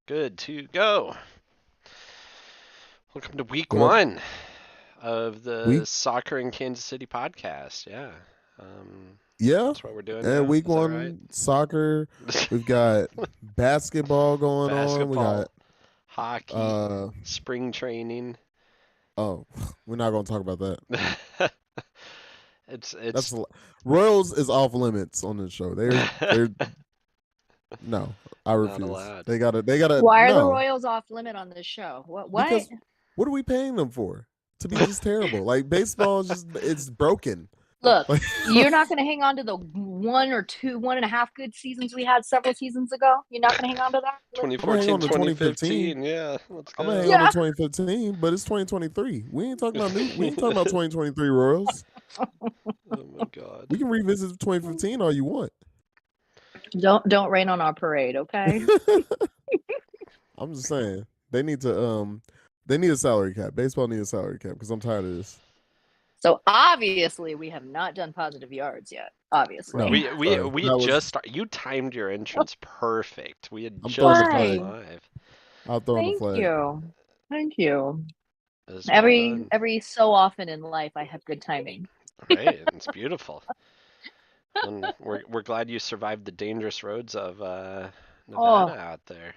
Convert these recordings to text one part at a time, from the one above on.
Good to go. Welcome to week What up? one of the Week, Soccer in Kansas City podcast. Yeah. Um, yeah. that's what we're doing And now. week Is that right? one soccer. We've got basketball going on. We got Basketball, hockey, uh spring training. oh, we're not gonna talk about that. it's That's it's Royals is off limits on this show. They're no, I not refuse. allowed. They gotta Why are the no, Royals off limit on this show? What? because what are we paying them for? To be just terrible. Like baseball is just it's broken. Look, Like you're not going to hang on to the one or two, 1.5 good seasons we had several seasons ago. You're not going to hang on to that. I'm gonna hang 2014, on to 2015. 2015. Yeah, let's I'm gonna go. hang on to Yeah. 2015, but it's 2023. We ain't talking about 2023 Royals. Oh my God. We can revisit 2015 all you want. Don't rain on our parade, okay? I'm just saying they need a salary cap. Baseball needs a salary cap because I'm tired of this. So obviously we have not done positive yards yet. No, Obviously. We had that was you timed your entrance perfect. We had I'm throwing the just gone Why? flag. live. I'll throw the Thank flag. you. Thank you. It was well Every done. every so often in life I have good timing. Right, it's beautiful. And we're glad you survived the dangerous roads of Nevada Oh, out there.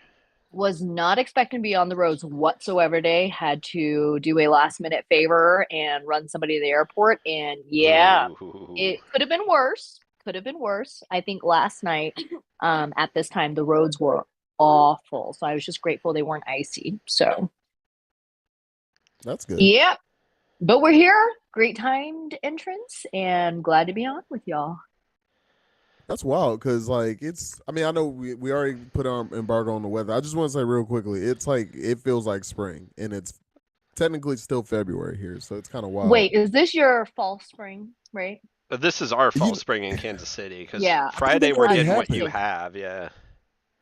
was not expecting to be on the roads whatsoever today. Had to do a last minute favor and run somebody to the airport. And yeah, Ooh. it could have been worse. Could have been worse. I think last night, at this time, the roads were awful. So I was just grateful they weren't icy. So That's good. yeah, but we're here. Great timed entrance and glad to be on with y'all. That's wild because like it's. I mean, I know we already put our embargo on the weather. I just want to say real quickly, it's like it feels like spring and it's technically still February here, so it's kind of wild. Wait, is this your fall spring, right? But this is our fall You, spring in Kansas City because Yeah, I think Friday that we're already I was getting gonna what you happened. say have. Yeah,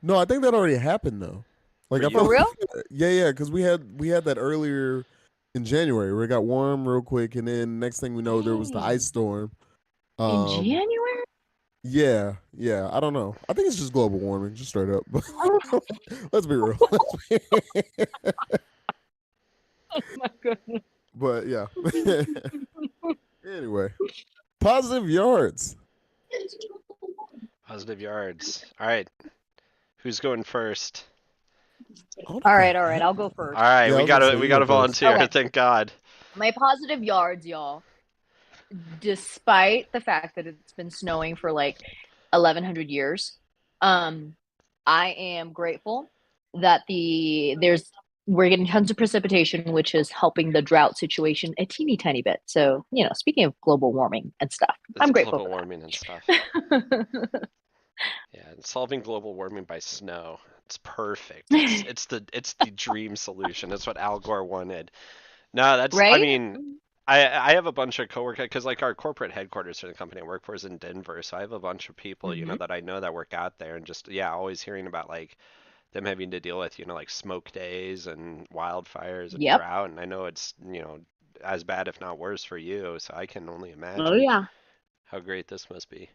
No, I think that already happened though. for Like I for feel you. real yeah, because we had that earlier in January where it got warm real quick, and then next thing we know there was the ice dang storm. in Um, January. yeah. I don't know. I think it's just global warming, just straight up. Let's be real. Oh my goodness. But yeah. Anyway, positive yards. Positive yards. All right, who's going first? I don't know All if right, I all right. have I'll go one. All first. right, Yeah, I was gonna say we you got go to first. volunteer. Okay. Thank God. My positive yards, y'all. Despite the fact that it's been snowing for like 1100 years, um, I am grateful that we're getting tons of precipitation, which is helping the drought situation a teeny tiny bit. So, speaking of global warming and stuff, It's I'm grateful global for warming and stuff. that. Yeah, and solving global warming by snow. It's perfect. It's the dream solution. That's what Al Gore wanted. No, that's I Right? mean, I have a bunch of coworkers because like our corporate headquarters for the company I work for is in Denver, so I have a bunch of people Hmm. that I know that work out there, and just yeah, always hearing about like them having to deal with like smoke days and wildfires and Yep. drought, and I know it's as bad if not worse for you, so I can only Oh imagine yeah. how great this must be.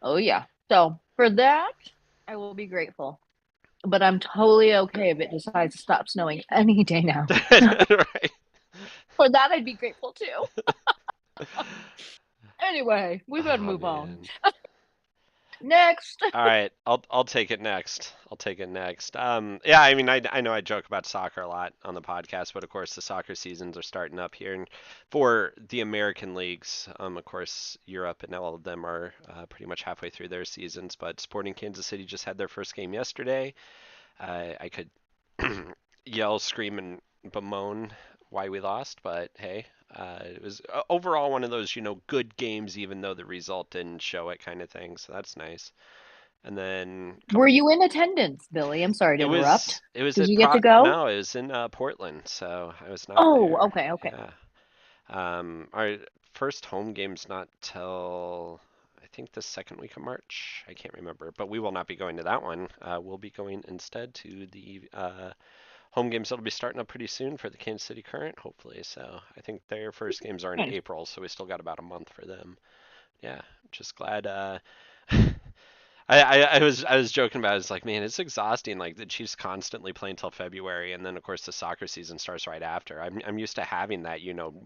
Oh yeah. So for that, I will be grateful. But I'm totally okay if it decides to stop snowing any day now. Right. For that, I'd be grateful too. Anyway, we better Oh move on. man. Next. All right, I'll take it next. I'll take it next. Yeah, I mean, I know I joke about soccer a lot on the podcast, but of course the soccer seasons are starting up here, and for the American leagues, of course Europe and all of them are pretty much halfway through their seasons. But Sporting Kansas City just had their first game yesterday. I could yell, scream, and bemoan why we lost, but hey, it was overall one of those good games, even though the result didn't show it, kind of thing. So that's nice. And then a Were couple. you in attendance, Billy? I'm sorry to interrupt. It was Did at you get Pro. to go? No, it was in Portland, so I was not Oh, there. okay, okay. Yeah. Our first home game's not till I think the second week of March. I can't remember, but we will not be going to that one. We'll be going instead to the home games that'll be starting up pretty soon for the Kansas City Current, hopefully. So I think their first games are in Nice. April, so we still got about a month for them. Yeah, just glad. I was joking about it. It's like, man, it's exhausting. Like the Chiefs constantly play until February, and then of course the soccer season starts right after. I'm used to having that,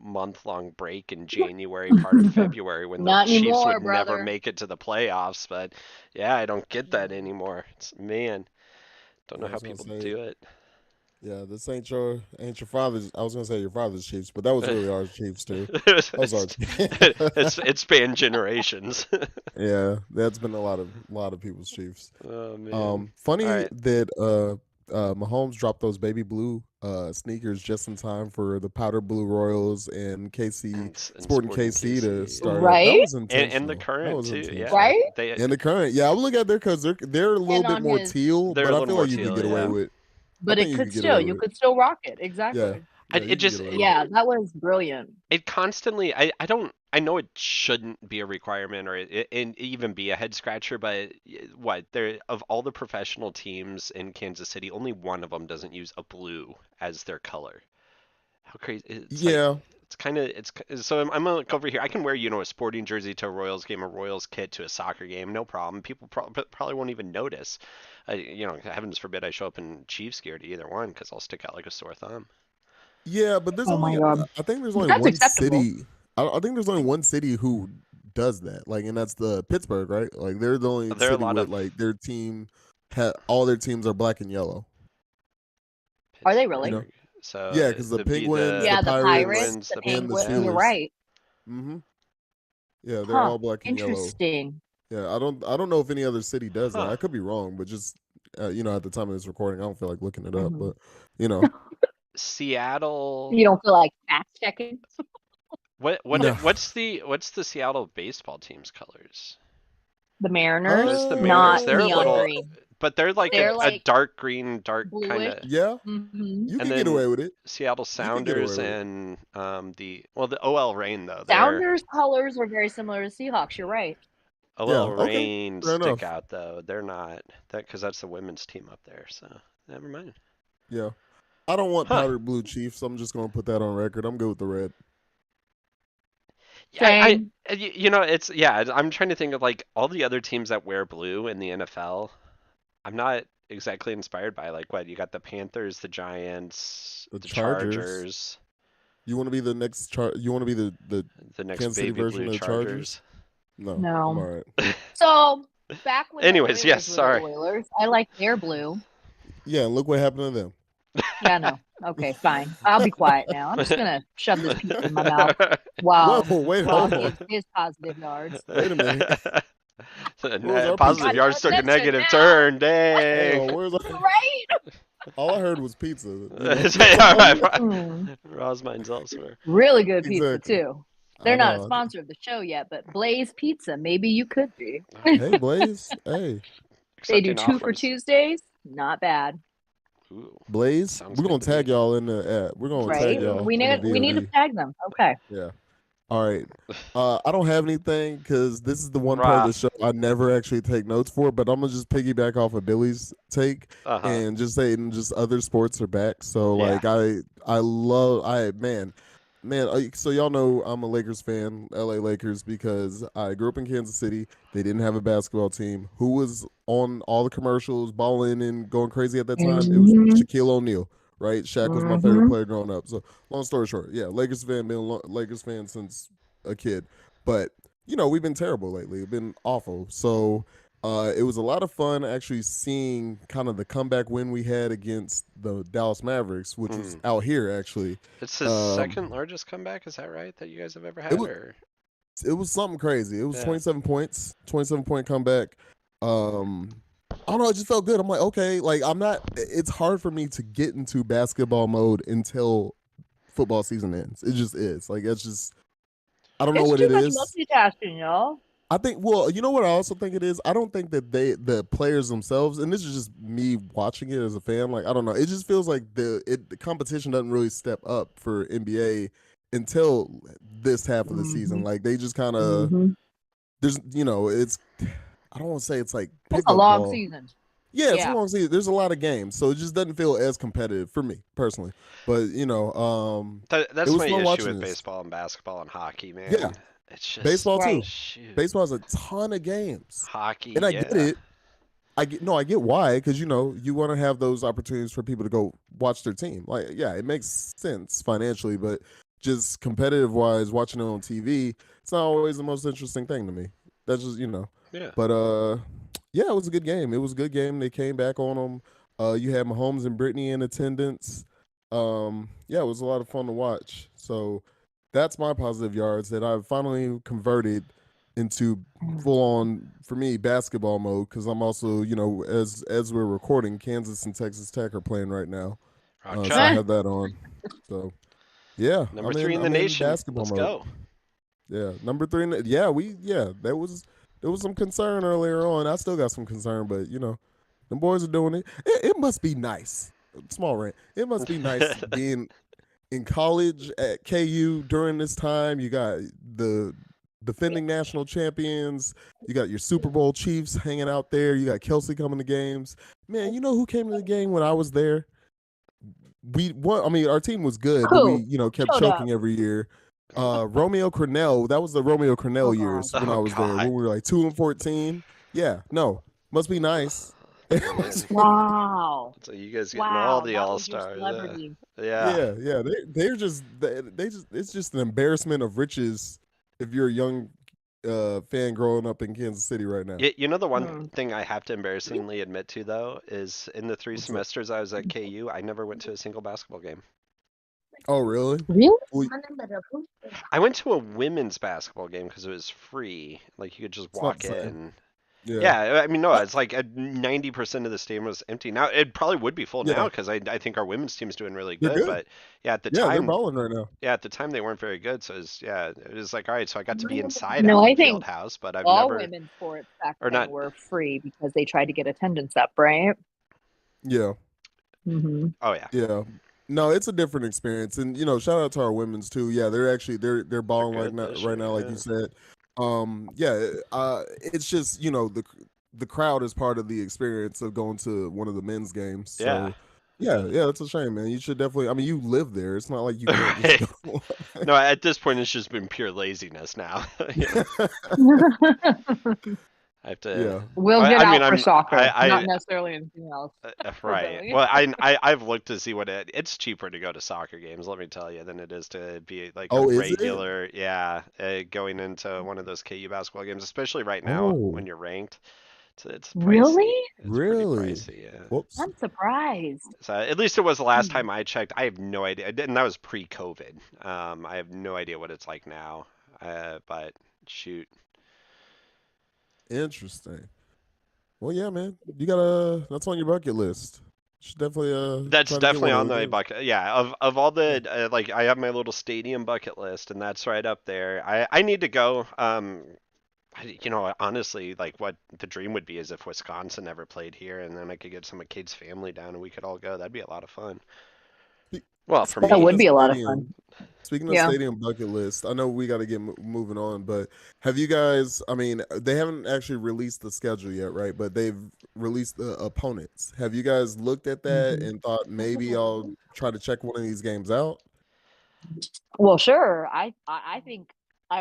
month-long break in January, part of February when the Not Chiefs anymore, would never brother. make it to the playoffs. But yeah, I don't get that anymore. Man, don't know Yeah, I how was gonna people say, do it. yeah, this ain't your father's. I was gonna say your father's Chiefs, but that was really our Chiefs too. That was our. It's spanned generations. Yeah, that's been a lot of people's Chiefs. Oh man. All Funny right. that Mahomes dropped those baby blue sneakers just in time for the powder blue Royals and KC And Sporting Sporting KC to KC, start yeah. up. That Right? was And the intentional. That current was too, yeah. intentional. Right? They And the current, yeah, I would look at their because they're a little And bit on more his, teal, they're but a I little feel more like you could teal, get away yeah. with. I but think it you could could get still, away you with it. could still rock it. Yeah, Exactly. I, yeah, you it could just get away with it. Yeah, that was brilliant. it constantly I don't I know it shouldn't be a requirement or it even be a head scratcher, but what there of all the professional teams in Kansas City, only one of them doesn't use a blue as their color. How crazy! It's like Yeah, it's kind of it's so I'm gonna look over here. I can wear a sporting jersey to a Royals game, a Royals kit to a soccer game, no problem. People probably won't even notice. Heavens forbid I show up in Chiefs gear to either one because I'll stick out like a sore thumb. yeah, but there's Oh my only God. I think there's But only that's one acceptable. city. I think there's only one city who does that. Like, and that's the Pittsburgh, right? Like, they're the only There are a city lot with of like their team. All their teams are black and yellow. Are they You really? know? Pittsburgh, so Yeah, because the the be Penguins, the Yeah, the Pirates, Pirates, Penguins, the the and the Penguins. You're yeah. Steelers. right. Mm-hmm. Yeah, they're Huh. all black and yellow. Interesting. Yeah, I don't know if any other city does that. Huh. I could be wrong, but just at the time of this recording, I don't feel like looking it up. Hmm. But you know, Seattle. You don't feel like fact checking? no. What's the Seattle baseball team's colors? The What is Mariners, the not Mariners? They're a neon little, Uh, green. but they're like They're a like dark green, dark kind bluish. of. Yeah, Hmm. you And could get then away with it. Seattle You could get away Sounders with it. and the OL Reign though. They're Sounders colors are very similar to Seahawks. You're right. Yeah. OL Okay. Reign Fair stick enough. out though. They're not that because that's the women's team up there. So never mind. Yeah. I don't want Huh. powdered blue Chiefs. So I'm just gonna put that on record. I'm good with the red. Yeah, Same. it's yeah. I'm trying to think of like all the other teams that wear blue in the NFL. I'm not exactly inspired by like what you got the Panthers, the Giants, The the Chargers. Chargers, You want to be the next You want to be the the next Kansas City baby version blue of the Chargers? Chargers. No, I'm all No. right. So back when the Anyways, yes, Oilers were the sorry. Oilers, I liked their blue. Yeah, and look what happened to them. Yeah, no. Okay, fine. I'll be quiet now. I'm just gonna shove this pizza in my mouth Whoa, while wait, Ross hold on. gives his positive yards. Wait a minute. Where's our Positive Got pizza? no yards took a attention negative now. turn. Hang Dang. on, where's our? Right? All I heard was pizza. Ross mine's elsewhere. Really good pizza Exactly. too. I They're not a know. sponsor of the show yet, but Blaze Pizza, maybe you could be. Hey, Blaze. Hey, They do Accepting 2 for offers. Tuesdays. Not bad, Ooh, Blaze. sounds We're good gonna to tag me. y'all in the app. We're gonna Please tag right? do. y'all We in the need to VOD. tag them. Okay. Yeah. All right. I don't have anything because this is the one part of the Ross. show I never actually take notes for, but I'm gonna just piggyback off of Billy's take Uh-huh. and just say just other sports are back. So Yeah. like I love so y'all know I'm a Lakers fan, LA Lakers, because I grew up in Kansas City. They didn't have a basketball team. Who was on all the commercials, balling and going crazy at that time? It was Mhm. Shaquille O'Neal, right? Shaq was my favorite player growing up. So long story short, yeah, Lakers fan, been a Lakers fan since a kid. But we've been terrible lately. We've been awful. So it was a lot of fun actually seeing kind of the comeback win we had against the Dallas Mavericks, which was out here actually. It's the second largest comeback, is that right? That you guys have ever It had, was or it was something crazy. It was yeah. 27 points, 27-point comeback. I don't know. It just felt good. I'm like, okay, like I'm not. It's hard for me to get into basketball mode until football season ends. It just is. Like it's just. I don't know It's what too it much is. multitasking, y'all. I think. Well, you know what I also think it is. I don't think that the players themselves, and this is just me watching it as a fan. Like I don't know. It just feels like the competition doesn't really step up for NBA until this half of the season. Like they just kind of there's it's. I don't want to say it's like It's pickup a long ball. season. Yeah, it's a Yeah. long season. There's a lot of games, so it just doesn't feel as competitive for me personally. But it That's was my fun issue watching with this. baseball and basketball and hockey, man. Yeah, It's just baseball Right. too. shoot. Baseball has a ton of games, Hockey, and I yeah. get it. I get why, because you want to have those opportunities for people to go watch their team. Like, yeah, it makes sense financially, but just competitive wise, watching it on TV, it's not always the most interesting thing to me. That's just. Yeah. But yeah, it was a good game. It was a good game. They came back on them. You had Mahomes and Brittany in attendance. Yeah, it was a lot of fun to watch. So that's my positive yards that I've finally converted into full on, for me, basketball mode, because I'm also, as we're recording, Kansas and Texas Tech are playing right now. Rock So I Chalk. have that on. So yeah, Number I'm 3 in in the I'm in nation. basketball Let's mode. go. Yeah, number 3. There was some concern earlier on. I still got some concern, but the boys are doing it. It must be nice. Small rant. It must be nice being in college at KU during this time. You got the defending national champions. You got your Super Bowl Chiefs hanging out there. You got Kelsey coming to games. Man, you know who came to the game when I was there? We won. I mean, our team was good, but we Who? kept Shut up. choking every year. Romeo Cornell. That was the Romeo Cornell Oh, years God. when I Oh was there, God. when we were like 2-14. Yeah, no, must be nice. Man. Wow. So you guys getting all Wow. the That all was your stars. celebrity. Yeah. Yeah. They just it's just an embarrassment of riches if you're a young fan growing up in Kansas City right now. You know the one Hmm. thing I have to embarrassingly admit to though is in the 3 What's up? semesters I was at KU, I never went to a single basketball game. Oh, really? Really? Well, I went to a women's basketball game because it was free. Like you could just it's not walk the same. in. Yeah. Yeah, I mean, no, Uh, it's like 90% of the stadium was empty. Now it probably would be full now yeah, because I think our women's team's doing really they're good. good. But yeah, at the Yeah, they're time, balling right now. yeah, at the time they weren't very good. So it was like all right. So I got to be inside No, I Allen think Fieldhouse, but I've all never women's sports back or then not. were free because they tried to get attendance up, right? Yeah. Mm-hmm. Oh yeah, Yeah. No, it's a different experience. And shout out to our women's too. Yeah, they're they're balling like good now, this right year. now, like you Yeah, said. Yeah, it's just, the crowd is part of the experience of going to one of the men's games. yeah. So It yeah, is. yeah, it's a shame, man. You should definitely, I mean, you live there. It's not like you can't just Right. go. No, at this point it's just been pure laziness now. I have to. Yeah. We'll get I mean, out for soccer, not I necessarily anything else. For right. Billy. Well, I've looked to see what it's cheaper to go to soccer games, let me tell you, than it is to be like a Oh, is it? regular, yeah, going into one of those KU basketball games, especially right now Oh, when you're ranked. It's Really? pricey. It's pretty really? pricey, yeah. Whoops. I'm surprised. So at least it was the last Hmm. time I checked. I have no idea, and that was pre-COVID. I have no idea what it's like now. But shoot. Interesting. Well, yeah, man. That's on your bucket list. You should definitely That's try to get definitely one of on those the games. bucket. Yeah, of all Yeah. the like, I have my little stadium bucket list, and that's right up there. I need to go. Honestly, like what the dream would be is if Wisconsin ever played here, and then I could get some of Kate's family down, and we could all go. That'd be a lot of fun. Spe- Well, for That Speaking me. would of be a lot of fun. stadium, speaking of Yeah. stadium bucket list, I know we got to get moving on, but have you guys? I mean, they haven't actually released the schedule yet, right? But they've released the opponents. Have you guys looked at that Mhm. and thought maybe I'll try to check one of these games out? Well, sure. I think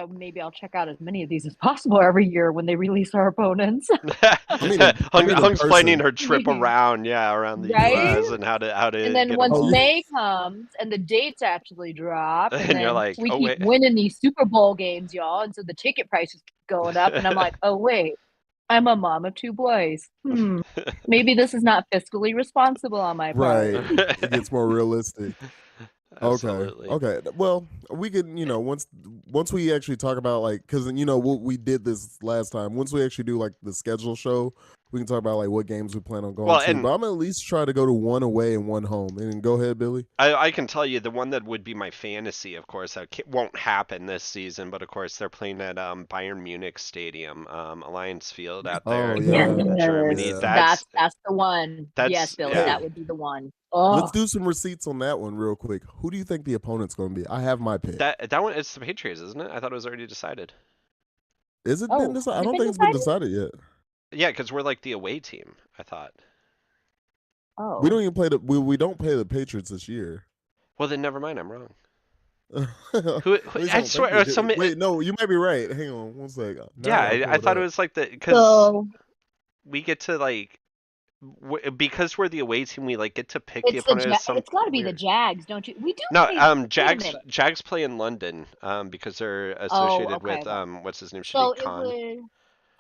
maybe I'll check out as many of these as possible every year when they release our opponents. I mean in Hung's planning person. her trip around, yeah, around the Right? U.S. and how And to then get once Oh, involved. May comes and the dates actually drop, and And you're then like, we oh keep wait. winning these Super Bowl games, y'all, and so the ticket prices keep going up, and I'm like, oh wait, I'm a mom of two boys. Maybe this is not fiscally responsible on my part. right. It gets more realistic. Okay. Absolutely. Okay. Well, we could, once we actually talk about like, because we did this last time. Once we actually do like the schedule show, we can talk about like what games we plan on going Well, to. and But I'm gonna at least try to go to one away and one home. And go ahead, Billy. I can tell you the one that would be my fantasy, of course, that won't happen this season, but of course they're playing at Bayern Munich Stadium, Alliance Field out there Oh Yes, yeah, in Germany. yeah. that's the one. Yes, That's Billy, yeah. that Hey, would be the one. let's Oh, do some receipts on that one real quick. Who do you think the opponent's gonna be? I have my pick. That one it's the Patriots, isn't it? I thought it was already decided. Is it been oh, decided? I has it don't been think it's been decided? decided yet. Yeah, because we're like the away team, I thought. We don't Oh, even play we don't play the Patriots this year. Well, then never mind, I'm wrong. At I least I don't think swear, we some do. Wait, no, you might be right. Hang on one second. yeah, Now I gotta I pull it thought it up. was like because so we get to like because we're the away team, we like get to pick the It's the opponent as some it's got to be the weird. Jags, don't you? We do No, play. Wait a Jags minute. Jags play in London, because they're Oh, associated okay. with what's his name, So Shadiq it Khan. would.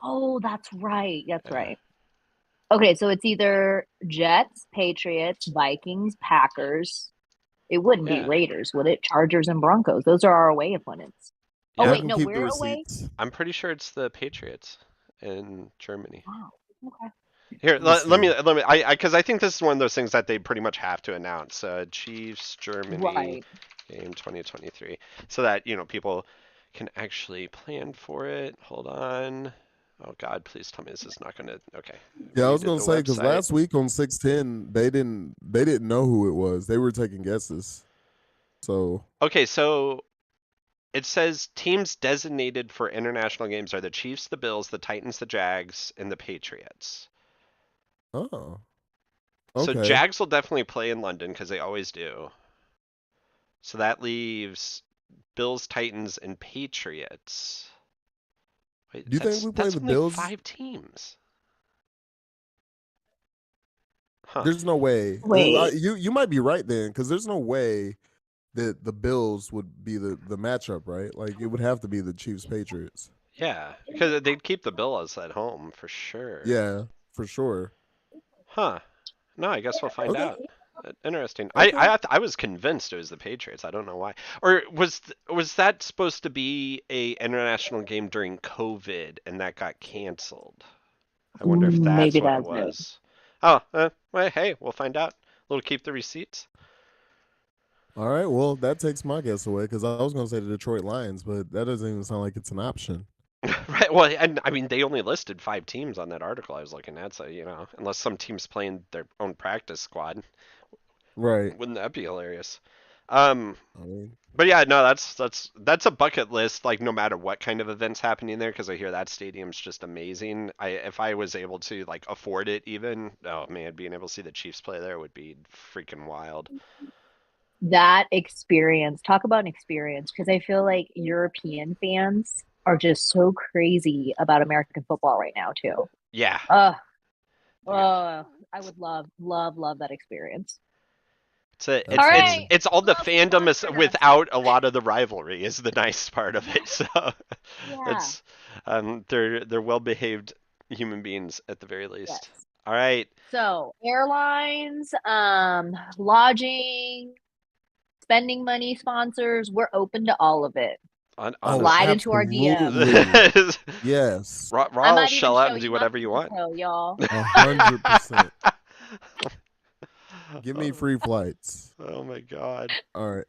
Oh, that's right. That's Yeah. right. Okay, so it's either Jets, Patriots, Vikings, Packers. It wouldn't be Yeah. Raiders, would it? Chargers and Broncos. Those are our away opponents. Oh Yeah. You wait, can no, keep the we're away. receipts. I'm pretty sure it's the Patriots in Germany. Wow. Okay. Here, Let me see. let me, because I think this is one of those things that they pretty much have to announce. Chiefs Germany Right. game 2023, so that people can actually plan for it. Hold on. Oh God, please tell me this is not gonna. Okay, Yeah, I was redid gonna the say because website. last week on 610 they didn't know who it was. They were taking guesses. So Okay, so it says teams designated for international games are the Chiefs, the Bills, the Titans, the Jags, and the Patriots. oh, So okay. Jags will definitely play in London because they always do. So that leaves Bills, Titans, and Patriots. Wait, Do you think we play that's the only Bills? 5 teams. Huh. There's no way. Wait. You might be right then, because there's no way that the Bills would be the matchup, right? Like it would have to be the Chiefs Patriots. Yeah, because they'd keep the Bills at home for sure. Yeah, for sure. Huh. No, I guess we'll find Okay, out. Interesting. okay. I was convinced it was the Patriots. I don't know why. Or was that supposed to be a international game during COVID and that got canceled? I wonder if that's Maybe what it that's it. was. Oh, well, hey, we'll find out. We'll keep the receipts. All right. Well, that takes my guess away because I was gonna say the Detroit Lions, but that doesn't even sound like it's an option. Right. Well, and I mean, they only listed 5 teams on that article I was looking at, so unless some team's playing their own practice squad, Right. wouldn't that be hilarious? Um, I mean, but yeah, no, that's a bucket list. Like, no matter what kind of events happening there, because I hear that stadium's just amazing. If I was able to like afford it, even, oh man, being able to see the Chiefs play there would be freaking wild. That experience, talk about an experience, because I feel like European fans are just so crazy about American football right now too. Yeah. Uh, They're- I would love, love, love that experience. It's a, All it's it's absolutely. right, it's all who the else fandom is sponsored us? without a lot of the rivalry is the nice part of it. So Yeah. it's they're well behaved human beings at the very least. Yes. All right. So airlines, lodging, spending money, sponsors, we're open to all of it. Oh, Slide into our DMs. absolutely. Yes. I Raw will might even shell out show and do you my whatever you want. Pinto, y'all. 100%. Give me free flights. Oh my God. All right.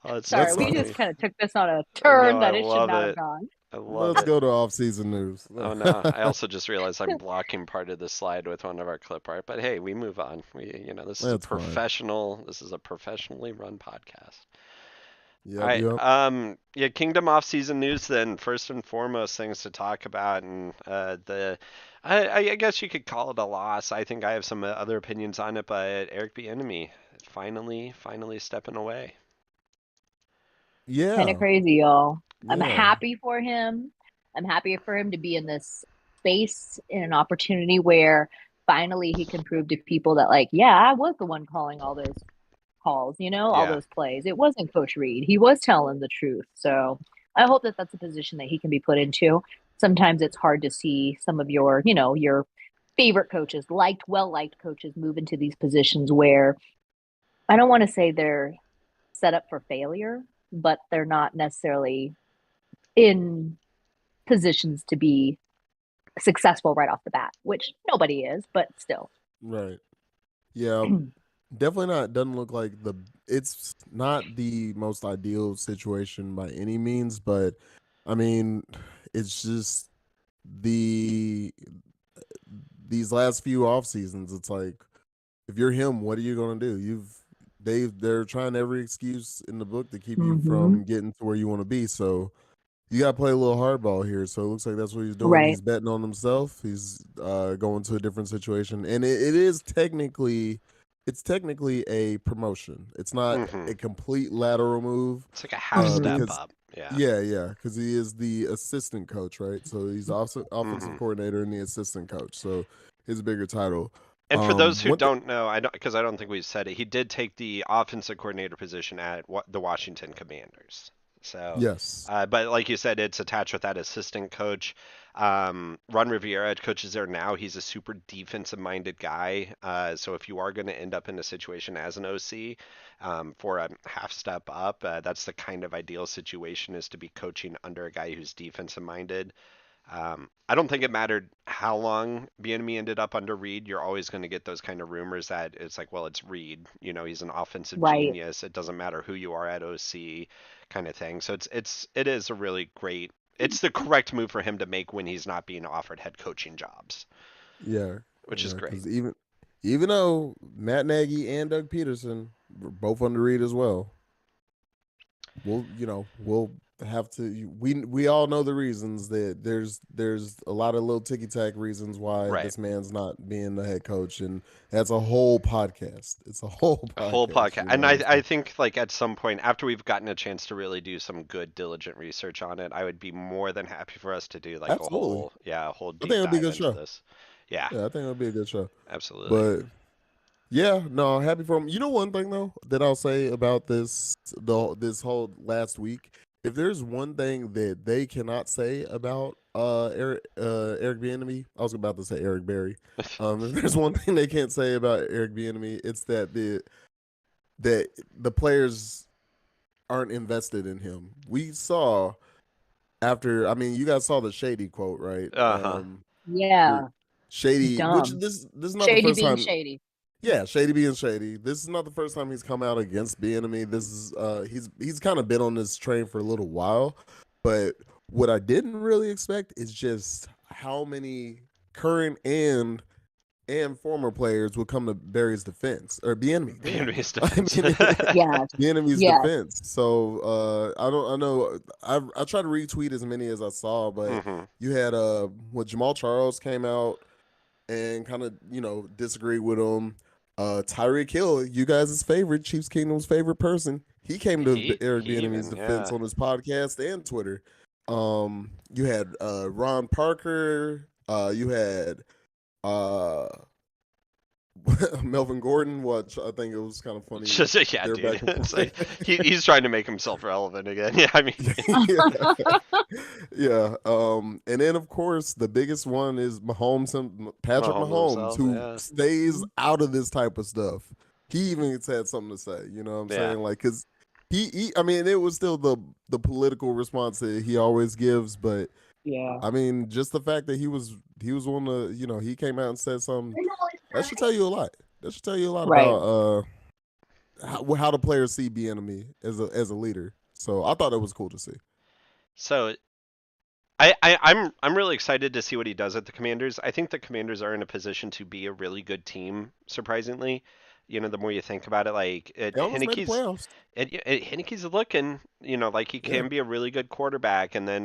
Oh, it's too Sorry, Let's we just funny. kind of took this on a No, turn I that it should love not have it. gone. I love let's it. go to off-season news. Oh no, I also just realized I'm blocking part of the slide with one of our clip art, but hey, we move on. That's fine. This is a professionally run podcast. All Yep, right, yep. yeah, Kingdom off-season news then. First and foremost, things to talk about, and I guess you could call it a loss. I think I have some other opinions on it, but Eric Bieniemy finally stepping away. Kind Yeah. of crazy, y'all. I'm Yeah. happy for him. I'm happy for him to be in this space in an opportunity where finally he can prove to people that, like, yeah, I was the one calling all those calls, all Yeah, those plays. It wasn't Coach Reed. He was telling the truth. So I hope that that's a position that he can be put into. Sometimes it's hard to see some of your favorite coaches, well liked coaches, move into these positions where I don't want to say they're set up for failure, but they're not necessarily in positions to be successful right off the bat, which nobody is, but still. Right. Yeah. Definitely not. Doesn't look like it's not the most ideal situation by any means, but I mean, it's just the these last few off seasons. It's like if you're him, what are you gonna do? They're trying every excuse in the book to keep you Mm-hmm. from getting to where you want to be. So you got to play a little hardball here. So it looks like that's what he's doing. Right. He's betting on himself. He's going to a different situation, and it is technically, it's technically a promotion. It's not hmm a complete lateral move. it's like a half step Because up. Yeah. yeah, because he is the assistant coach, right? So he's also offensive hmm coordinator and the assistant coach. So his bigger title. And for those who One thing, don't know, I don't because I don't think we've said it. He did take the offensive coordinator position at the Washington Commanders. So, yes, but like you said, it's attached with that assistant coach. Ron Rivera coaches there now. He's a super defensive-minded guy. So if you are going to end up in a situation as an OC for a half step up, that's the kind of ideal situation is to be coaching under a guy who's defensive-minded. I don't think it mattered how long Bieniemy ended up under Reed. You're always going to get those kind of rumors that it's like, well, it's Reed. You know, he's an offensive Right. genius. It doesn't matter who you are at OC, kind of thing. So it is a really great. It's the correct move for him to make when he's not being offered head coaching jobs, yeah, which is yeah. great. Because even though Matt Nagy and Doug Peterson were both under Reed as well, we'll have to. We all know the reasons that there's a lot of little ticky tack reasons why Right. this man's not being the head coach, and that's a whole podcast. It's a whole A whole podcast. podcast. You And know, I so think like at some point after we've gotten a chance to really do some good diligent research on it, I would be more than happy for us to do like absolutely, a whole I think deep it'll be a dive good into show. this. Yeah, Yeah, I think it'll be a good show. absolutely. But yeah, no, happy for him. You know, one thing though that I'll say about this whole last week, if there's one thing that they cannot say about Eric Bieniemy, I was about to say Eric Berry. If there's one thing they can't say about Eric Bieniemy, it's that the players aren't invested in him. We saw after, I mean, you guys saw the Shady quote, right? Uh-huh. Where Yeah. Shady, which Dumb. this is not the Shady first being time. shady. Yeah, Shady being Shady. This is not the first time he's come out against Bieniemy. This is he's kind of been on this train for a little while, but what I didn't really expect is just how many current and former players would come to Barry's defense or Bieniemy. Damn, Vietnamese I defense. mean Yes. Bieniemy's Yes. defense. So I know I tried to retweet as many as I saw, but hmm you had what Jamal Charles came out and kind of disagree with him. Tyreek Hill, you guys' favorite, Chiefs Kingdom's favorite person, he came to Eric He Bieniemy's even defense yeah. on his podcast and Twitter. You had Ron Parker, you had uh Melvin Gordon, which I think it was kind of funny. Just yeah, They're dude. back and It's forth. like he's trying to make himself relevant again. Yeah, I mean yeah. Yeah. And then of course the biggest one is Mahomes and Patrick Mahomes Mahomes, himself, who yeah. stays out of this type of stuff. He even had something to say, you know what I'm Yeah. saying? Like, cause I mean, it was still the political response that he always gives, but Yeah. I mean, just the fact that he was on the, he came out and said something, that should tell you a lot. That should tell you a lot Right. about how the players see Bieniemy as a leader. So I thought that was cool to see. So I'm really excited to see what he does at the Commanders. I think the Commanders are in a position to be a really good team, surprisingly. You know, the more you think about it, like They almost made the Heineke's playoffs. Heineke's looking, like he Yeah. can be a really good quarterback. And then,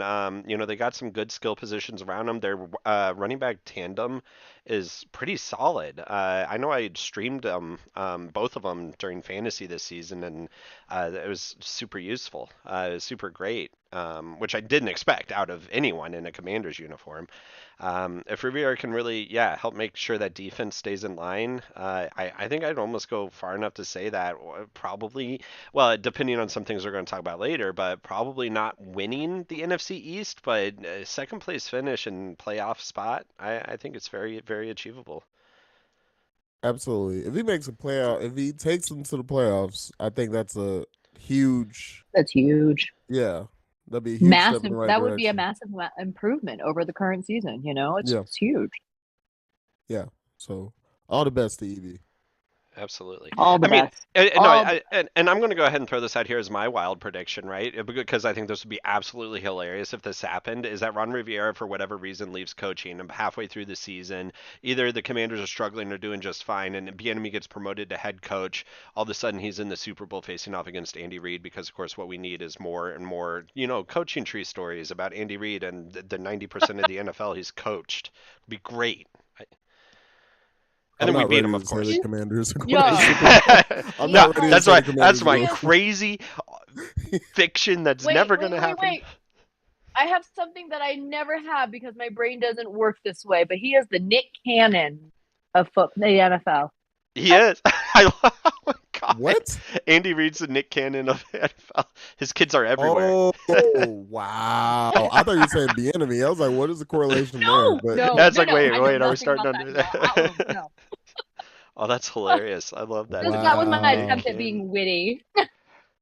they got some good skill positions around him. Their running back tandem is pretty solid. I know I streamed both of them during fantasy this season, and it was super useful. It was super great, which I didn't expect out of anyone in a Commander's uniform. If Riviera can really, yeah, help make sure that defense stays in line, I think I'd almost go far enough to say that probably, well, depending on some things we're going to talk about later, but probably not winning the NFC East, but second place finish and playoff spot, I think it's very, very achievable. Absolutely. If he makes a playoff, if he takes them to the playoffs, I think that's a huge, That's huge. yeah, that'd be a huge step in Massive. the right That would be a direction. massive improvement over the current season. It's Yeah, it's huge. yeah. So all the best to Evie. Absolutely. All the I mean, best. no, All and I'm going to go ahead and throw this out here as my wild prediction, right? Because I think this would be absolutely hilarious if this happened. Is that Ron Rivera, for whatever reason, leaves coaching and halfway through the season? Either the Commanders are struggling or doing just fine, and Bieniemy gets promoted to head coach. All of a sudden, he's in the Super Bowl facing off against Andy Reid because, of course, what we need is more and more, coaching tree stories about Andy Reid and the 90% of the NFL he's coached. It'd be great. And I'm then we not beat ready him, to of say the course. Commanders are going to the Yeah. Super Bowl. I'm No, not ready to that's say the right. Commanders That's are my going Yes. to. crazy fiction that's wait, never wait, going to wait, wait, happen. wait. I have something that I never have because my brain doesn't work this way. But he is the Nick Cannon the NFL. He is. Oh my god. What? Andy Reid's the Nick Cannon of the NFL. His kids are everywhere. Oh, wow. I thought you were saying the enemy. I was like, what is the correlation there? No, But no, That's no, like, no. wait, I know are we nothing starting about on that. No. Oh, that's hilarious. I love that. That was my Wow. attempt at being witty.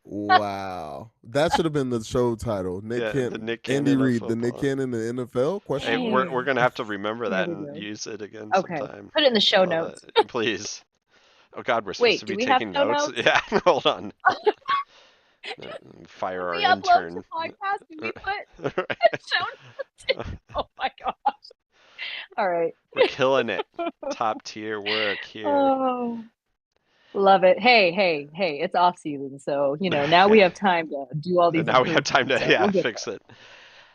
Wow. That should have been the show title. Yeah, the Nick Cannon Andy of Reid, the Nick football. Cannon in the NFL? Question Hey, mark? we're gonna have to remember that Really and good. use it again Okay, sometime. put it in the show I love notes. that. Please. Oh God, we're supposed Wait, to do be we have taking show notes. notes? Yeah, hold on. Fire When our we upload to intern. podcast, do we put Right. show notes? Oh my gosh! All right. We're killing it. Top tier work here. Oh, love it. Hey! It's off season, so now we have time to do all these. Now we have time to improvements, so we'll get fix there. it.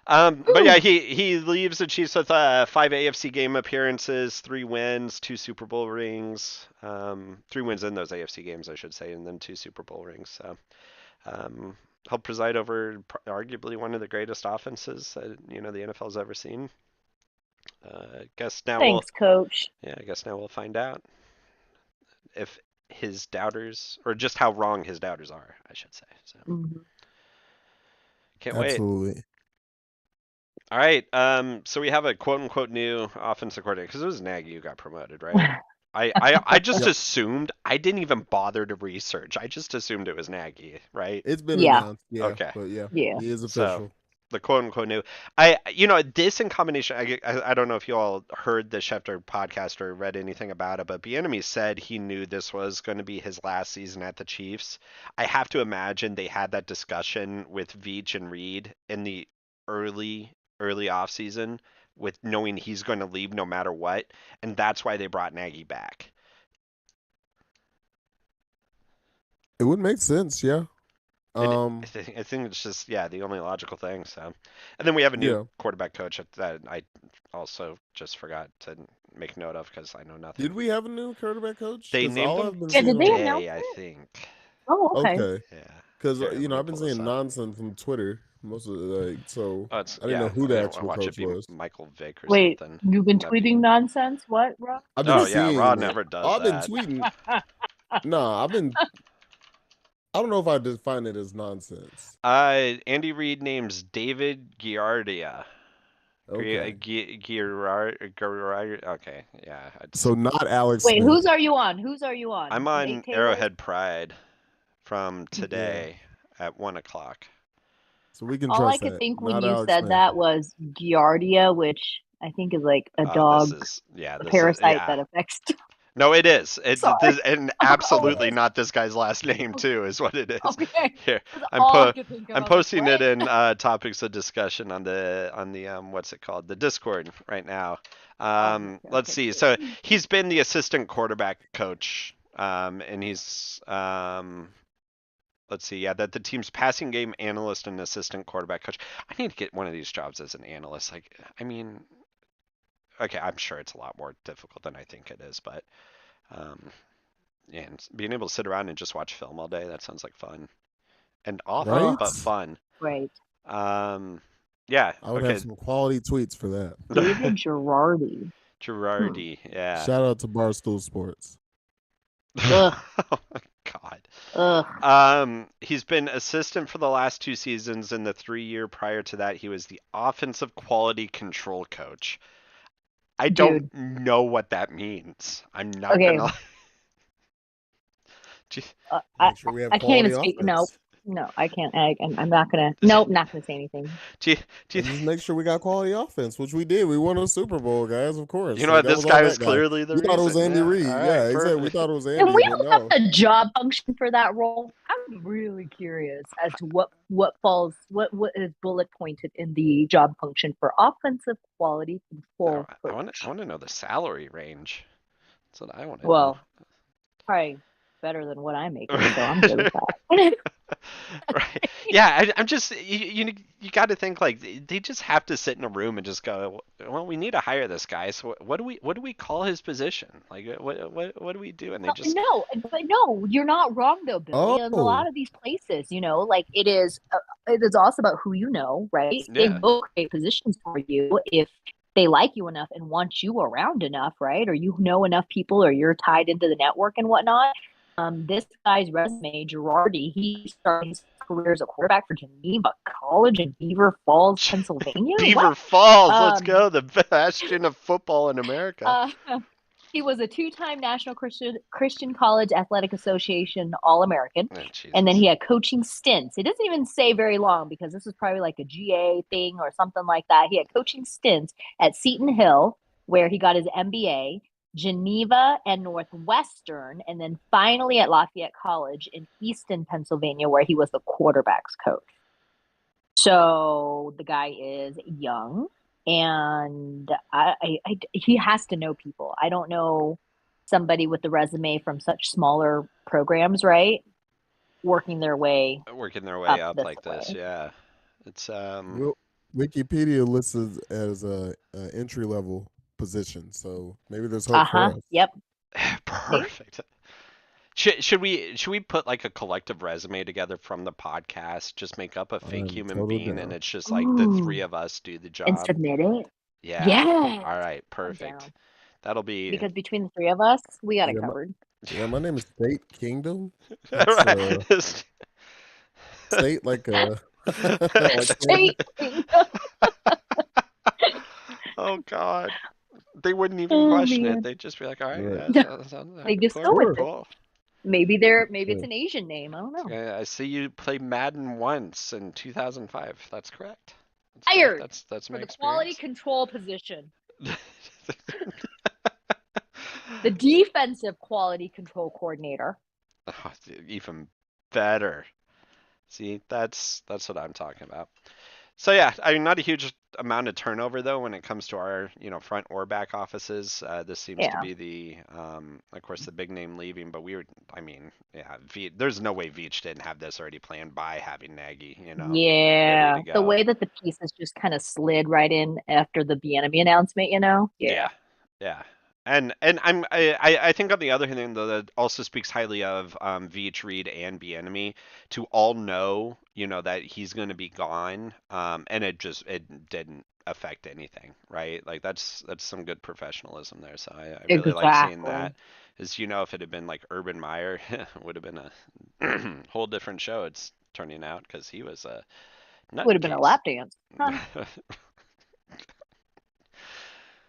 But yeah, Whew. he leaves the Chiefs with 5 AFC game appearances, 3 wins, 2 Super Bowl rings, 3 wins in those AFC games, I should say, and then 2 Super Bowl rings. So helped preside over arguably one of the greatest offenses that the NFL's ever seen. Guess now Thanks, Coach. I guess now we'll find out if his doubters, or just how wrong his doubters are, I should say. So Mhm. can't wait. Absolutely. All right. So we have a quote unquote new offensive coordinator because it was Nagy who got promoted, right? I just Yep. assumed. I didn't even bother to research. I just assumed it was Nagy, right? It's been Yeah. announced. Yeah. Okay. But yeah, Yeah. he is So official. the quote unquote new. This in combination. I don't know if you all heard the Schefter podcast or read anything about it, but Bieniemy said he knew this was going to be his last season at the Chiefs. I have to imagine they had that discussion with Veach and Reed in the early off season, with knowing he's going to leave no matter what, and that's why they brought Nagy back. It would make sense, yeah. I think it's just the only logical thing. So, and then we have a new Yeah. quarterback coach that I also just forgot to make note of because I know nothing. Did we have a new quarterback coach? They 'Cause named all him I've been Yeah, did seeing they on- announce today, I it? think. Oh, okay. Okay. Yeah. Because Here, let me I've been pull this seeing up. nonsense from Twitter most of the so Oh, it's I didn't know who the I actual watch coach it be was. Michael Vick or Wait, something. you've been That'd be- tweeting nonsense? What, Rob? I've been Oh yeah, seeing Rod it. never does I've been that. tweeting. No, I don't know if I define it as nonsense. Andy Reid names David Giardia. Okay. Okay, yeah. So not Alex Wait, Smith. whose are you on? I'm on Nate Taylor? Arrowhead Pride from today at 1 o'clock. So we can All I trust could that. think when Not you Alex said Smith. that was Giardia, which I think is like a Oh, dog, this a parasite that affects. No, it is. Sorry. And Oh, absolutely it is? not this guy's last name too, is what it is. Okay. Here, That's I'm all I could think of. I I'm was like, posting it what? in topics of discussion on the what's it called, the Discord right now. Let's see. So he's been the assistant quarterback coach, and he's let's see, that the team's passing game analyst and assistant quarterback coach. I need to get one of these jobs as an analyst. Like, I mean, okay, I'm sure it's a lot more difficult than I think it is, but and being able to sit around and just watch film all day, that sounds like fun. And awful, Right? but fun. Right. Yeah. I would Okay. have some quality tweets for that. David Girardi. Girardi, yeah. Shout out to Barstool Sports. Ugh. Oh my God. Ugh. He's been assistant for the last 2 seasons, and the 3 year prior to that, he was the offensive quality control coach. I don't know what that means. I'm not Okay. gonna. I Make sure we have can't even quality speak. No, offense. no, I can't. I'm not gonna. Nope, not gonna say anything. Do you And just make sure we got quality offense, which we did. We won a Super Bowl, guys. Of course. You know what? That This was all guy that was clearly the We thought it was reason. Andy Yeah. Reid. All right, Yeah, exactly. We perfect. thought it was Andy, Can we but look no. up the job function for that role? I'm really curious as to what falls, what is bullet pointed in the job function for offensive quality control. I want to know the salary range. That's what I want to Well, know. probably better than what I'm making, so I'm good with that. Right. Yeah, I'm just you got to think like they just have to sit in a room and just go, well, we need to hire this guy. So what do we call his position? Like what do we do? And they just No, you're not wrong though, Billy. In a lot of these places, like it is also about who you know, right? They Yeah. will create positions for you if they like you enough and want you around enough, right? Or you know enough people, or you're tied into the network and whatnot. This guy's resume, Girardi, he started his career as a quarterback for Geneva College in Beaver Falls, Pennsylvania. What? Beaver Falls, let's Um, go, the bastion of football in America. uh, he was a two-time National Christian College Athletic Association All-American, Oh, and then Jesus. he had coaching stints. It doesn't even say very long because this was probably like a GA thing or something like that. He had coaching stints at Seton Hill, where he got his MBA, Geneva and Northwestern, and then finally at Lafayette College in Easton, Pennsylvania, where he was the quarterbacks coach. So the guy is young, and he has to know people. I don't know somebody with the resume from such smaller programs, right? Working their way Working their way up up this like this, way. yeah. It's Well, Wikipedia lists it as a entry level position, so maybe there's hope for Uh-huh. us. Yep. See? perfect. Should we put like a collective resume together from the podcast? Just make up a fake I'm human totally being, and down. it's just like the three Ooh. of us do the And job. submit it. Yeah. Yes. All right. I'm Perfect. down. That'll be Because between the three of us, we got it Yeah, covered. my name is State Kingdom. all That's right. state like like Canada. State Kingdom. Oh God. They wouldn't even Oh question it. man. They'd just be like, "All right, Right. yeah, that sounds They like just go with Sure. it. cool." Maybe it's Yeah. an Asian name. I don't know. I see you play Madden once in 2005. That's correct. That's correct. Hired That's for my the quality experience. control position. The defensive quality control coordinator. Oh, even better. See, that's what I'm talking about. So yeah, I mean, not a huge amount of turnover though when it comes to our, front or back offices. This seems to Yeah. be of course, the big name leaving, but I mean, yeah, there's no way Veach didn't have this already planned by having Nagy, ready Yeah. to The go. way that the pieces just kind of slid right in after the Bieniemy announcement, Yeah. Yeah, yeah. And I think on the other hand though that also speaks highly of Veach, Reed, and Bieniemy to all know that he's going to be gone, and it didn't affect anything, right? Like that's some good professionalism there. So I really like seeing Exactly. that. As if it had been like Urban Meyer, it would have been a whole different show. It's turning out because he was a Would have been a nutcase. lap dance. Huh.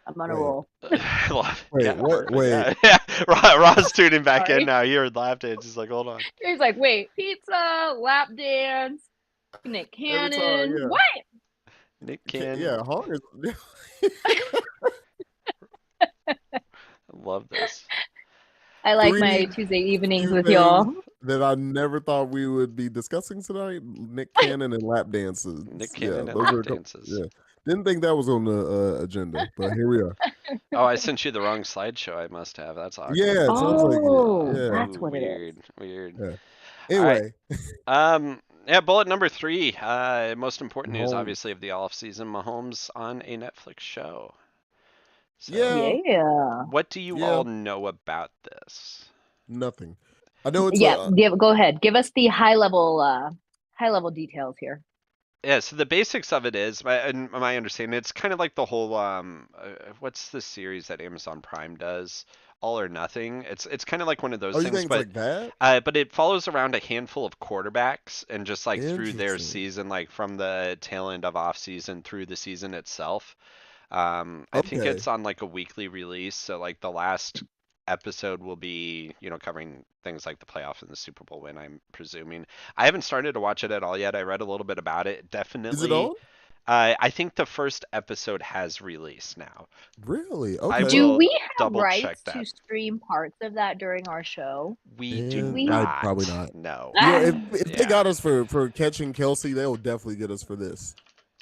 I'm on a Wait, roll. wait, Yeah, what? perfect. Wait, Yeah, yeah. Ross tuning back in Sorry. now. You heard lap dance. He's like, hold on. He's like, wait, pizza, lap dance, Nick every time, Cannon. yeah, What? Nick Cannon. yeah, Hong is. I love this. I like my Three Tuesday evenings few with things y'all. that I never thought we would be discussing tonight: Nick Cannon and lap dances. Nick Yeah, Cannon and those lap are. dances. Yeah, didn't think that was on the agenda, but here we are. Oh, I sent you the wrong slideshow. I must have. That's awkward. Yeah, it sounds like it. Oh, Yeah, that's Ooh, what it is. weird, weird. yeah. All right. Anyway, Yeah, bullet number 3. Most important news, Mahomes. obviously, of the off season. Mahomes on a Netflix show. So, Yeah, Yeah. what do you yeah. all know about this? Nothing. I know it's Yeah, a. go ahead. Give us the high level details here. Yeah, so the basics of it is, in my understanding, it's kind of like the whole what's the series that Amazon Prime does, All or Nothing. It's kind of like one of Oh, those you things, think it's like that? but it follows around a handful of quarterbacks and just like through their Interesting. season, like from the tail end of off season through the season itself. I think Okay. it's on like a weekly release, so like the last episode will be, covering things like the playoff and the Super Bowl win, I'm presuming. I haven't started to watch it at all yet. I read a little bit about it. Is it Definitely, on? I think the first episode has released now. Really? I Okay. Do will we have double check rights to that. stream parts of that during our show? We do Did And we? I probably not. not. No. You know, Ah. if they Yeah. got us for catching Kelsey, they'll definitely get us for this.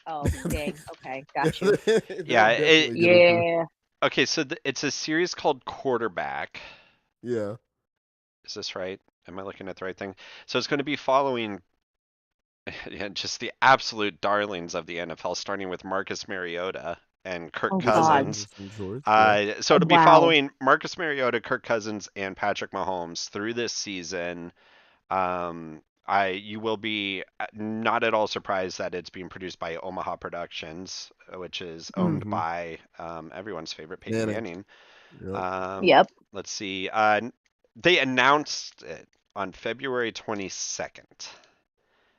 Oh, dang. Okay, got you. Yeah. They'll definitely get us for. Yeah. Okay, so it's a series called Quarterback. Yeah. Is this right? Am I looking at the right thing? So it's going to be following yeah, just the absolute darlings of the NFL, starting with Marcus Mariota and Kirk Oh, Which is an God. Cousins. interesting choice. Yeah. So it'll be Wow. following Marcus Mariota, Kirk Cousins, and Patrick Mahomes through this season. You will be not at all surprised that it's being produced by Omaha Productions, which is owned Mm-hmm. by everyone's favorite Peyton Manning. Manning. Yep. Um, Yep. let's see. They announced it on February 22nd,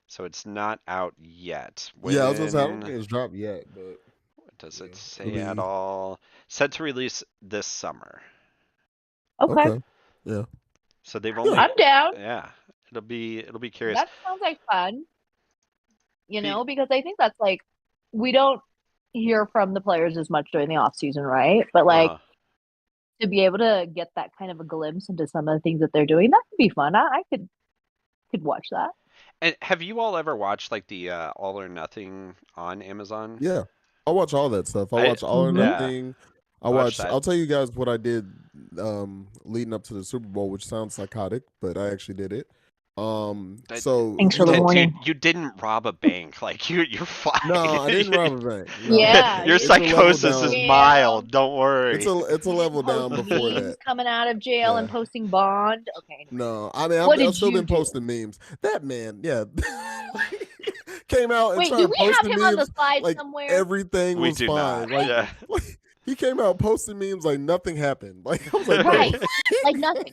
so it's not out yet. Yeah, I was gonna say I don't When think it's dropped yet, but does it yeah, it'll say at be all? Set to release this summer. Okay. okay. Yeah. So they've Yeah. only, I'm down. yeah, it'll be curious. That sounds like fun, Pe- because I think that's like we don't hear from the players as much during the off season, right? But like uh, to be able to get that kind of a glimpse into some of the things that they're doing, that could be fun. I could watch that. and have you all ever watched like the All or Nothing on Amazon? Yeah. I watch all that stuff. I I watch All or Hmm. yeah, Nothing. I watch watch that. I'll tell you guys what I did leading up to the Super Bowl, which sounds psychotic, but I actually did it. That- So, Thanks you for the know, warning. Dude, you didn't rob a bank. Like you're no, fine. I didn't rob a bank. No. Yeah, Your you It's a didn't go level to psychosis is down. jail. mild. Don't It's worry. a You level didn't post down before memes that. coming out of jail and Yeah. posting bond. Okay, anyway. No, I mean What I've did still you been do? posting memes. That man, yeah, came out and Wait, do started we have posting him on the memes slide like somewhere? everything We was do fine. not. Yeah. Like he came out posting memes like nothing happened. Like I was like, bro, Right. Like nothing.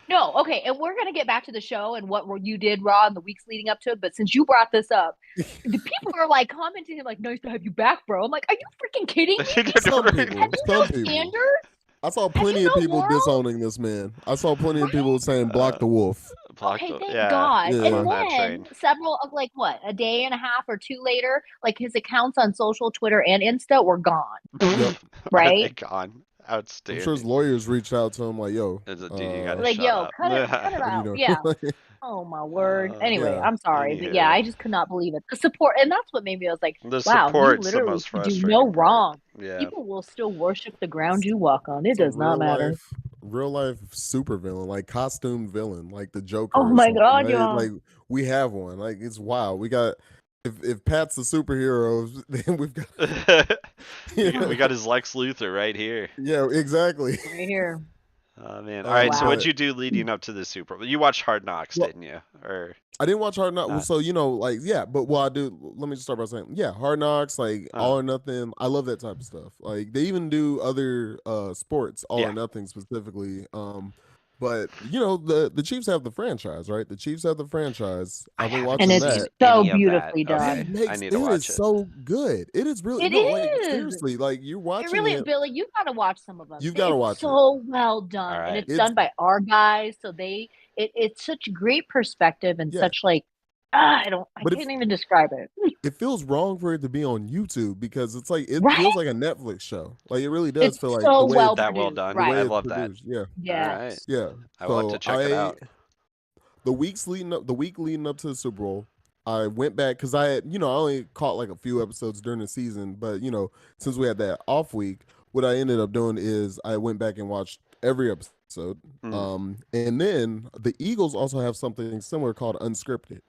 No, okay, and we're gonna get back to the show and what you did, Raw, in the weeks leading up to it. But since you brought this up, the people are like commenting, like, "Nice to have you back, bro." I'm like, "Are you freaking kidding me? some Have people, you no some people. standards? I saw Have you plenty of no people morals?" disowning this man. I saw plenty of Right? people saying block uh, the wolf. blocked. Okay, thank Yeah, God. I'm Yeah, And on that then train. several of like what, a day and a half or two later, like his accounts on social, Twitter, and Insta were gone. yep. Are they Right? gone? I'm sure his Outstanding. lawyers reached out to him like, yo, Is it, dude, you gotta Like, shut yo, up. cut it what are you out. doing? Yeah. Oh my word. Anyway, Uh, I'm sorry, but yeah, anywho, I just could not believe it. The support, and that's what made me. I was like, the wow, you support's the literally most could do no frustrating part. wrong. Yeah. People will still worship the ground you walk on. It It's a does not matter. real life super villain, like costume villain, like the Oh Joker or my something. God, Like, y'all. like we have one. Like it's wild. We got if Pat's the superhero, then we've got We got his Lex Luthor right here. yeah, exactly. Right here. Oh man. All right, so what'd Wow. But you do leading up to the Super Bowl? You watched Hard Knocks, well, didn't you? Or I didn't watch Hard Knocks. Well, uh, so like yeah, but well, I do. Let me just start by saying yeah, Hard Knocks, like uh, All or Nothing. I love that type of stuff. Like they even do other sports, All yeah. or Nothing specifically. But the Chiefs have the franchise, right? The Chiefs have the franchise. I I've been haven't And watching it's seen that. so any of that. beautifully Okay, done. I need It to is watch it. so good. It is really It no, like is. seriously, like you're It watching really, it. Billy, you got to watch some of them. You've got to It's watch it. so well All done, and right. it's It's done by our guys. So it's such great perspective and yeah, such like, I but can't even describe it. it feels wrong for it to be on YouTube because it's like it Right? feels like a Netflix show. Like it really does It's feel like so the way well it's That well produced. done. the way I Right? it's love that. produced. Yeah. All right. Yes. Yeah. I will have to So check it out. the week leading up to the Super Bowl, I went back because I had, I only caught like a few episodes during the season, but since we had that off week, what I ended up doing is I went back and watched every episode. Mm. And then the Eagles also have something similar called Unscripted.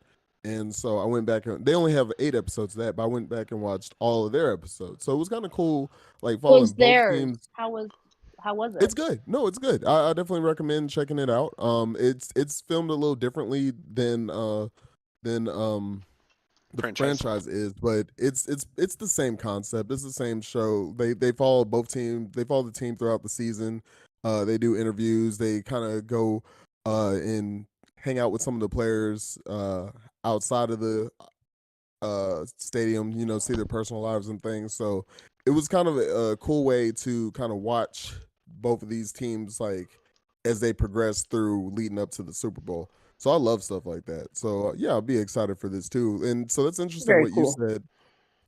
And so I went back and they only have 8 episodes of that, but I went back and watched all of their episodes. So it was kind of cool, like following Was both theirs? teams. How was it? It's good. No, it's good. I definitely recommend checking it out. It's filmed a little differently than the Franchise. franchise is, but it's the same concept. It's the same show. They follow both teams. They follow the team throughout the season. They do interviews. They kind of go and hang out with some of the players outside of the stadium, see their personal lives and things. So it was kind of a cool way to kind of watch both of these teams like as they progress through leading up to the Super Bowl. So I love stuff like that. So yeah, I'll be excited for this too. And so that's interesting Very what you cool. said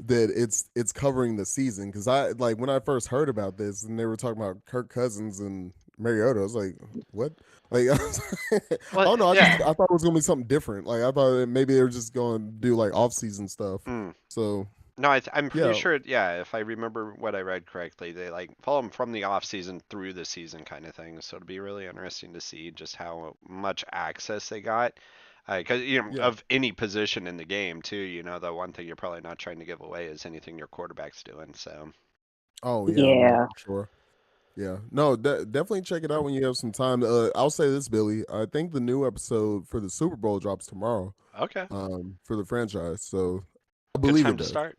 that it's covering the season because I like when I first heard about this and they were talking about Kirk Cousins and Mariota, I was like, what? Like I Well, don't know. yeah. I thought it was gonna be something different. Like I thought maybe they were just going to do like off season stuff. Mm. So No, I'm pretty yeah, sure. Yeah, if I remember what I read correctly, they like follow them from the off season through the season kind of thing. So it'll be really interesting to see just how much access they got. Because yeah. of any position in the game too. The one thing you're probably not trying to give away is anything your quarterback's doing. So Oh yeah, no, Yeah. for sure. Yeah, no, definitely check it out when you have some time. I'll say this, Billy. I think the new episode for the Super Bowl drops tomorrow. Okay, For the franchise, so I good believe time it to does. start.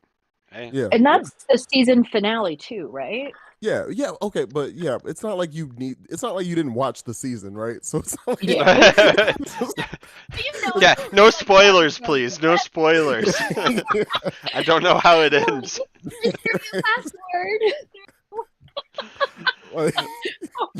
Hey, Yeah, And yeah, that's the season finale too, right? yeah. Okay, but yeah, it's not like you need. It's not like you didn't watch the season, right? So it's not like. Yeah. You know yeah, it's no like that spoilers, from please. No spoilers. I don't know how it ends. password. Like,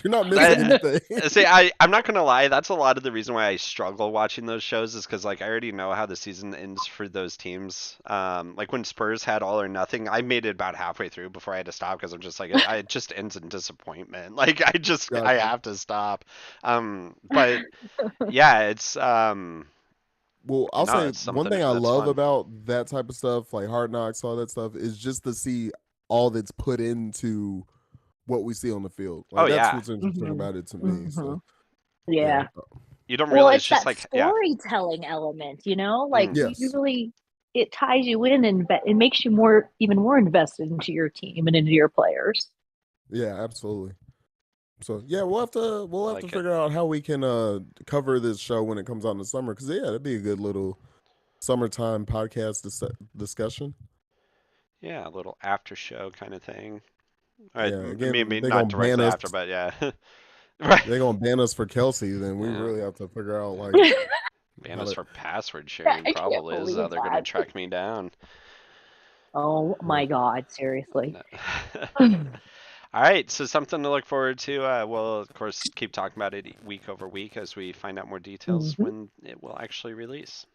you're not missing I, anything. see, I'm not gonna lie. That's a lot of the reason why I struggle watching those shows is because like I already know how the season ends for those teams. Like when Spurs had All or Nothing, I made it about halfway through before I had to stop because I'm just like it just ends in disappointment. Like I Gotcha. have to stop. But yeah, it's Well, I'll no, say it's one something thing I that's love fun. about that type of stuff, like Hard Knocks, all that stuff, is just to see all that's put into what we see on the field. Oh Like that's yeah, what's interesting Hmm. about it to me. Hmm. So yeah, Yeah. you don't Well, realize it's just that like yeah. storytelling element, you know? Like Mm. you yes, really it ties you in and it makes you even more invested into your team and into your players. yeah, absolutely. So yeah, we'll I have to like it. figure out how we can cover this show when it comes out in the summer. Because yeah, that'd be a good little summertime podcast discussion. Yeah, a little after show kind of thing. All right, Yeah, again, maybe not directly after, but yeah. Right. they're gonna ban us for Kelsey. Then we Yeah. really have to figure out like Ban how us to. for password sharing I can't probably is how believe they're gonna that. track me down. Oh Yeah. my God, seriously. All right, so something to look forward to. We'll of course keep talking about it week over week as we find out more details Hmm. when it will actually release.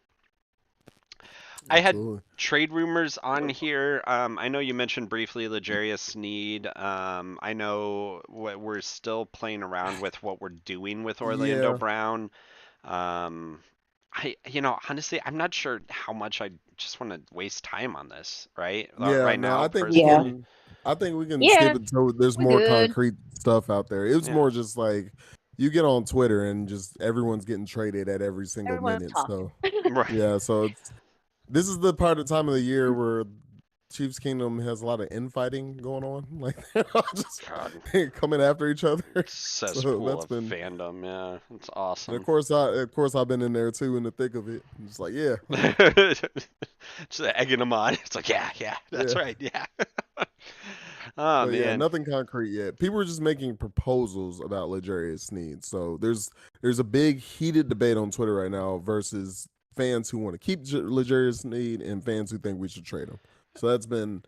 I had Absolutely. trade rumors on here. I know you mentioned briefly L'Jarius Sneed. I know we're still playing around with what we're doing with Orlando Yeah. Brown. Um, honestly, I'm not sure how much I just want to waste time on this, right? Yeah, Right no, now, I think we Yeah. personally. can. I think we can skip Yeah, it till there's we more good. concrete stuff out there. It was Yeah. more just like you get on Twitter and just everyone's getting traded at every single Everyone's minute. talking. So Right. yeah, so this is the part of time of the year where Chiefs Kingdom has a lot of infighting going on. Like they're all just God, coming after each other. So cesspool that's of been. fandom. Yeah, it's And awesome. of course, I've been in there too in the thick of it. I'm just like, yeah, Just egging them on. It's like, yeah, yeah, that's yeah. right, yeah. Oh But yeah, man. nothing concrete yet. People are just making proposals about L'Jarius Sneed. So there's a big heated debate on Twitter right now versus fans who want to keep L'Jarius Sneed and fans who think we should trade him. So that's been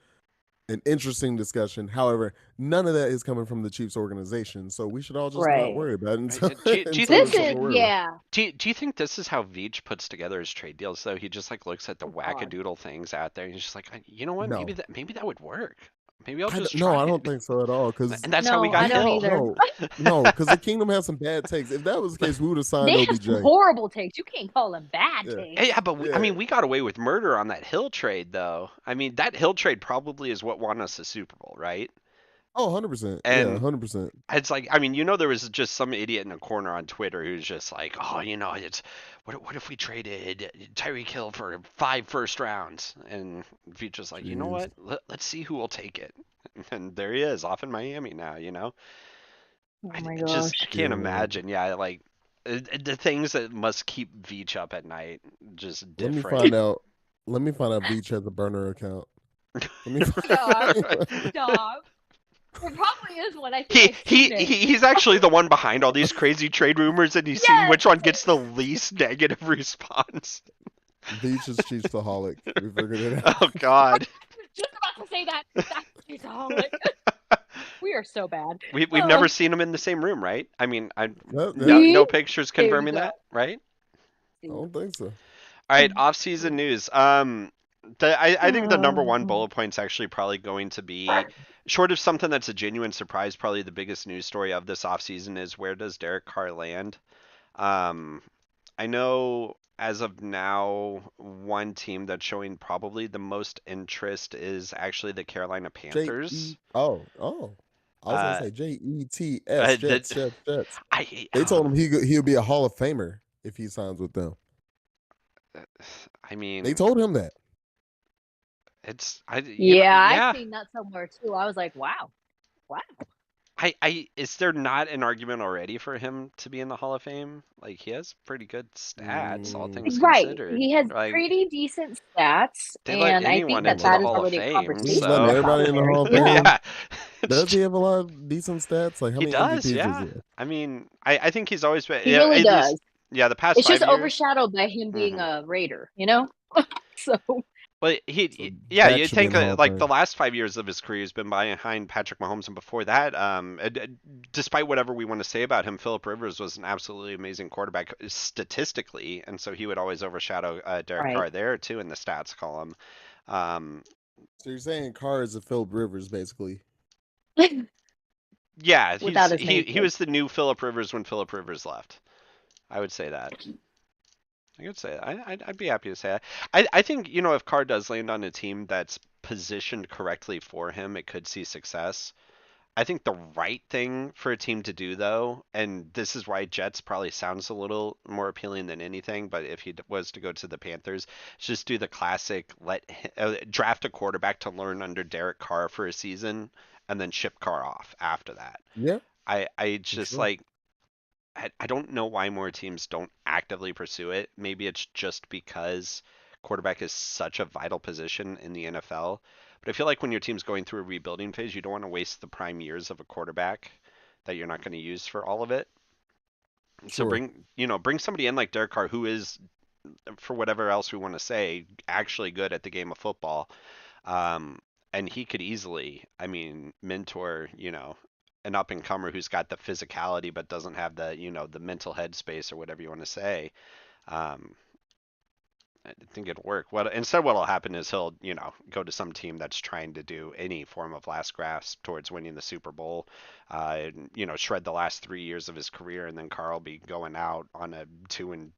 an interesting discussion. However, none of that is coming from the Chiefs organization. So we should all just not Right. worry about it Right, until do you until think This there's is something to worry about. yeah. do you think this is how Veach puts together his trade deals though? He just like looks at the Oh God. wackadoodle things out there and he's just like, you know what? No. Maybe that would work. Maybe I'll just No, try I don't it. think so at all. Because And that's how we No, got I don't Hill. either. no, the Kingdom has some bad takes. If that was the case, we would have signed They have OBJ. some horrible takes. You can't call them bad Yeah, takes. Yeah, but I yeah. mean, we got away with murder on that Hill trade though. I mean, that Hill trade probably is what won us the Super Bowl, right? Oh, 100%. Yeah, And 100%. it's like, I mean, there was just some idiot in a corner on Twitter who's just like, oh, it's what if we traded Tyreek Hill for 5 first rounds? And Veach just like, you know Jeez. what? Let's see who will take it. And there he is, off in Miami now. Oh I my just gosh. I can't Yeah. imagine. Yeah, like the things that must keep Veach up at night, just Let me different. find out. Let me find out Beach has a burner account. Let me Stop. find Stop. There probably is one. I think I've seen it. He's actually the one behind all these crazy trade rumors, and he's seeing Yes. which one gets the least negative response. Beach is Chiefsaholic. We figured it out. Oh God, Just about to say that. That's alcoholic. We are so bad. we've never seen them in the same room, right? I mean, no See? pictures There you confirming go. that, right? I don't think so. All right, off-season news. I think the number one bullet point is actually probably going to be, short of something that's a genuine surprise, probably the biggest news story of this offseason is where does Derek Carr land? Um, I know as of now, one team that's showing probably the most interest is actually the Carolina J Panthers. E. Oh. I was gonna Uh, say JETS. that Jets. I They told him he'll be a Hall of Famer if he signs with them. I They mean, told him that. it's I Yeah, I've yeah. seen that somewhere too. I was like, wow. Is there not an argument already for him to be in the Hall of Fame? Like he has pretty good stats, all Mm, things Right. considered. He has Like pretty decent stats, they let and I anyone think I don't that into know. the that is Hall of already a Fame, They're just conversation letting so that's everybody probably in the very Hall of fair. Fame. yeah. It's Does he just, have a lot of decent stats? Like, how he many does, MVPs does yeah. he have? I mean, I think he's always been, He yeah, really at least, does. yeah, the past It's just 5 years. overshadowed by him being hmm a Raider, you know? So, Well, So yeah, Dak you'd should be in think the Hall of like the Fame. last 5 years of his career has been behind Patrick Mahomes, and before that, despite whatever we want to say about him, Philip Rivers was an absolutely amazing quarterback statistically, and so he would always overshadow Derek right. Carr there too in the stats column. Um, So you're saying Carr is a Philip Rivers, basically. yeah, Without as many he was kids. the new Philip Rivers when Philip Rivers left. I would say that. I could say that. I'd be happy to say that. I think, if Carr does land on a team that's positioned correctly for him, it could see success. I think the right thing for a team to do, though, and this is why Jets probably sounds a little more appealing than anything, but if he was to go to the Panthers, just do the classic draft a quarterback to learn under Derek Carr for a season and then ship Carr off after that. Yeah, I for just sure. like I don't know why more teams don't actively pursue it. Maybe it's just because quarterback is such a vital position in the NFL. But I feel like when your team's going through a rebuilding phase, you don't want to waste the prime years of a quarterback that you're not going to use for all of it. So Sure. bring somebody in like Derek Carr, who is, for whatever else we want to say, actually good at the game of football. Um, and he could easily, I mean, mentor, an up and comer who's got the physicality but doesn't have the mental headspace or whatever you want to say. Um, I think it'll work. What'll happen is he'll, go to some team that's trying to do any form of last grasp towards winning the Super Bowl, and, shred the last 3 years of his career, and then Carl will be going out on a 2-14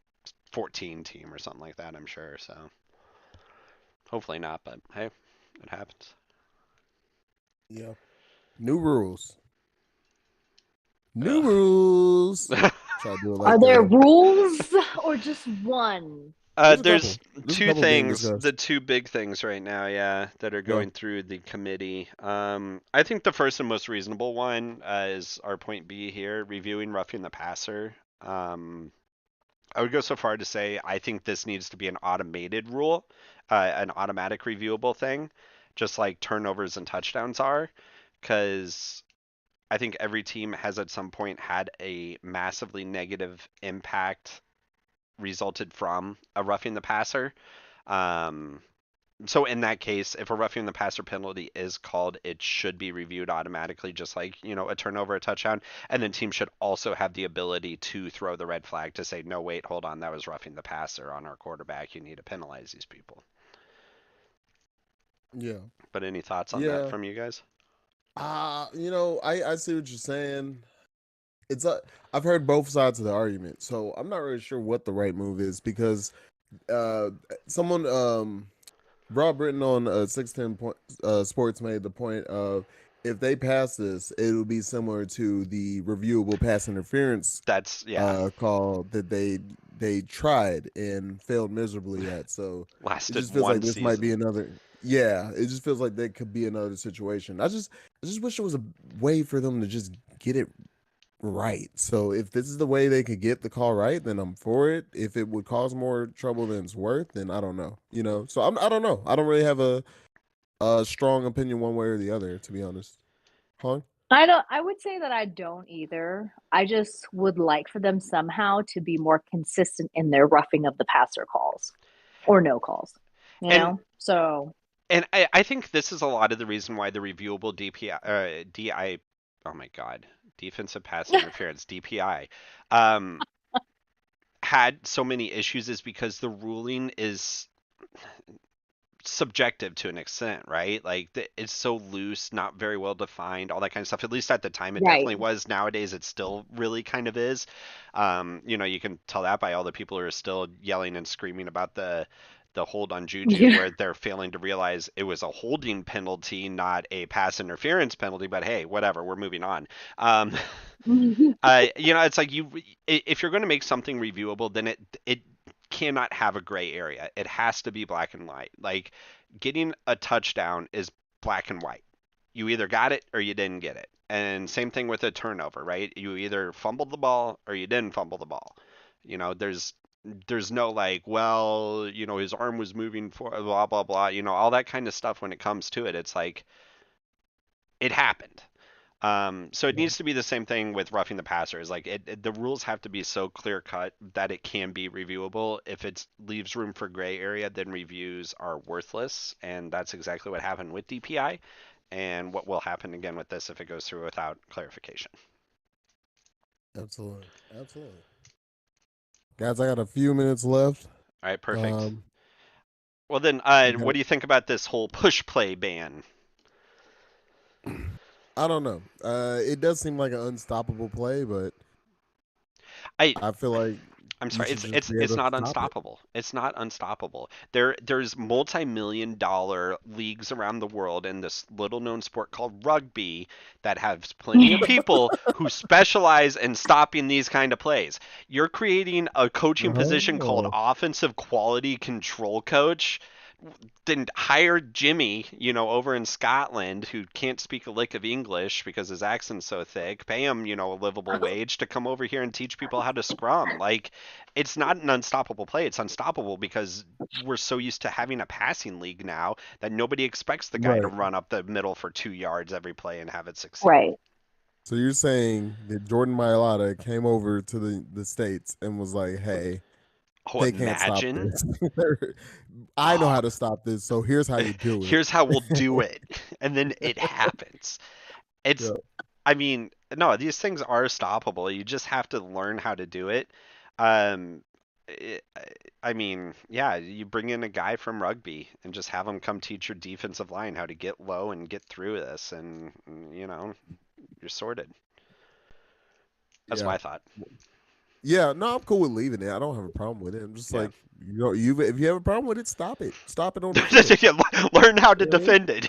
team or something like that, I'm sure. So hopefully not, but hey, it happens. Yeah. New rules. New Ugh. rules. Try to do it Are like there rules or just one? there's a There's couple. There's a two couple being things, the discussed. two big things right now, yeah, that are Yeah. going through the committee. I think the first and most reasonable one is our point B here, reviewing roughing the passer. I would go so far to say I think this needs to be an automated rule, an automatic reviewable thing, just like turnovers and touchdowns are, because I think every team has at some point had a massively negative impact resulted from a roughing the passer. Um, so in that case, if a roughing the passer penalty is called, it should be reviewed automatically, just like, a turnover, a touchdown. And then teams should also have the ability to throw the red flag to say, no, wait, hold on, that was roughing the passer on our quarterback. You need to penalize these people. Yeah. But any thoughts on that Yeah. from you guys? I see what you're saying. It's I've heard both sides of the argument, so I'm not really sure what the right move is because uh someone Rob Britton on 610 point Sports made the point of if they pass this, it'll be similar to the reviewable pass interference That's, yeah, call that they tried and failed miserably at. So it lasted just feels like one this might be season. another. Yeah, it just feels like that could be another situation. I just wish there was a way for them to just get it right. So if this is the way they could get the call right, then I'm for it. If it would cause more trouble than it's worth, then I don't know. So I don't know. I don't really have a strong opinion one way or the other, to be honest. Huh? I would say that I don't either. I just would like for them somehow to be more consistent in their roughing of the passer calls or no calls, you And know? So, I think this is a lot of the reason why the reviewable oh my God, defensive pass interference, DPI, um, had so many issues is because the ruling is subjective to an extent, right? Like it's so loose, not very well defined, all that kind of stuff. At least at the time, it right. definitely was. Nowadays, it still really kind of is. You can tell that by all the people who are still yelling and screaming about the hold on Juju, Yeah. where they're failing to realize it was a holding penalty, not a pass interference penalty. But hey, whatever, we're moving on. Um, it's like if you're going to make something reviewable, then it cannot have a gray area. It has to be black and white. Like getting a touchdown is black and white. You either got it or you didn't get it. And same thing with a turnover, right? You either fumbled the ball or you didn't fumble the ball. There's no like, well, his arm was moving for blah blah blah, all that kind of stuff when it comes to it. It's like it happened. So it needs to be the same thing with roughing the passer. Is like the rules have to be so clear cut that it can be reviewable. If it leaves room for gray area, then reviews are worthless, and that's exactly what happened with DPI, and what will happen again with this if it goes through without clarification. Absolutely. Absolutely. Guys, I got a few minutes left. All right, perfect. Um, Well then, we got, what do you think about this whole push play ban? I don't know. It does seem like an unstoppable play, but I I feel like I'm you sorry, should it's just it's be it's able to not stop it. unstoppable. It's not unstoppable. There's multi-million dollar leagues around the world in this little known sport called rugby that has plenty of people who specialize in stopping these kind of plays. You're creating a coaching position called Oh, offensive quality control coach. Then hire Jimmy, over in Scotland, who can't speak a lick of English because his accent's so thick. Pay him, a livable wage to come over here and teach people how to scrum. Like, it's not an unstoppable play. It's unstoppable because we're so used to having a passing league now that nobody expects the guy to right. run up the middle for 2 yards every play and have it succeed. Right. So you're saying that Jordan Mailata came over to the States and was like, hey, Oh, they can't stop imagine. this. I know Oh, how to stop this, so here's how you do it. here's how we'll do it. And then it happens. It's Yeah. I mean, no, these things are stoppable. You just have to learn how to do it. Um, it, I mean, yeah, you bring in a guy from rugby and just have him come teach your defensive line how to get low and get through this, and you're sorted. That's Yeah. my thought. Yeah, no, I'm cool with leaving it. I don't have a problem with it. I'm just Yeah. like, you if you have a problem with it, stop it. Stop it on the field. Yeah, learn how to You know what defend it.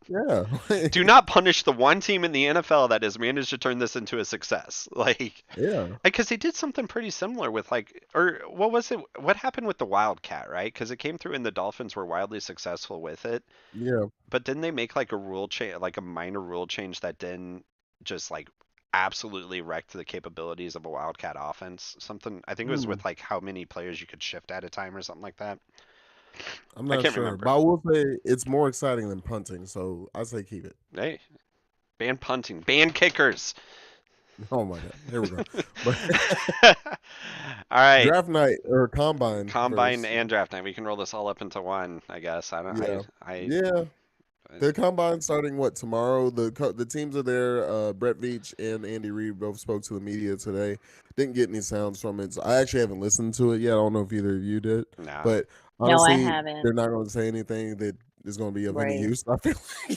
I mean? Do not punish the one team in the NFL that has managed to turn this into a success. Like, Yeah. because they did something pretty similar with or what was it? What happened with the Wildcat, right? Because it came through and the Dolphins were wildly successful with it. Yeah. But didn't they make like a rule change, like a minor rule change that didn't just like absolutely wrecked the capabilities of a Wildcat offense? Something, I think it was Hmm. with like how many players you could shift at a time or something like that. I'm I not can't sure, remember. but I will say it's more exciting than punting, so I say keep it. Hey, ban punting, ban kickers. Oh my god, here we go. But All right. draft night or combine Combine first. and draft night. We can roll this all up into one, I guess. I don't. Yeah, I. yeah. The combine starting what tomorrow? The teams are there. Brett Veach and Andy Reid both spoke to the media today. Didn't get any sounds from it. So I actually haven't listened to it yet. I don't know if either of you did, Nah. but No, I honestly, haven't. they're not going to say anything that is going to be of any Right. use. I feel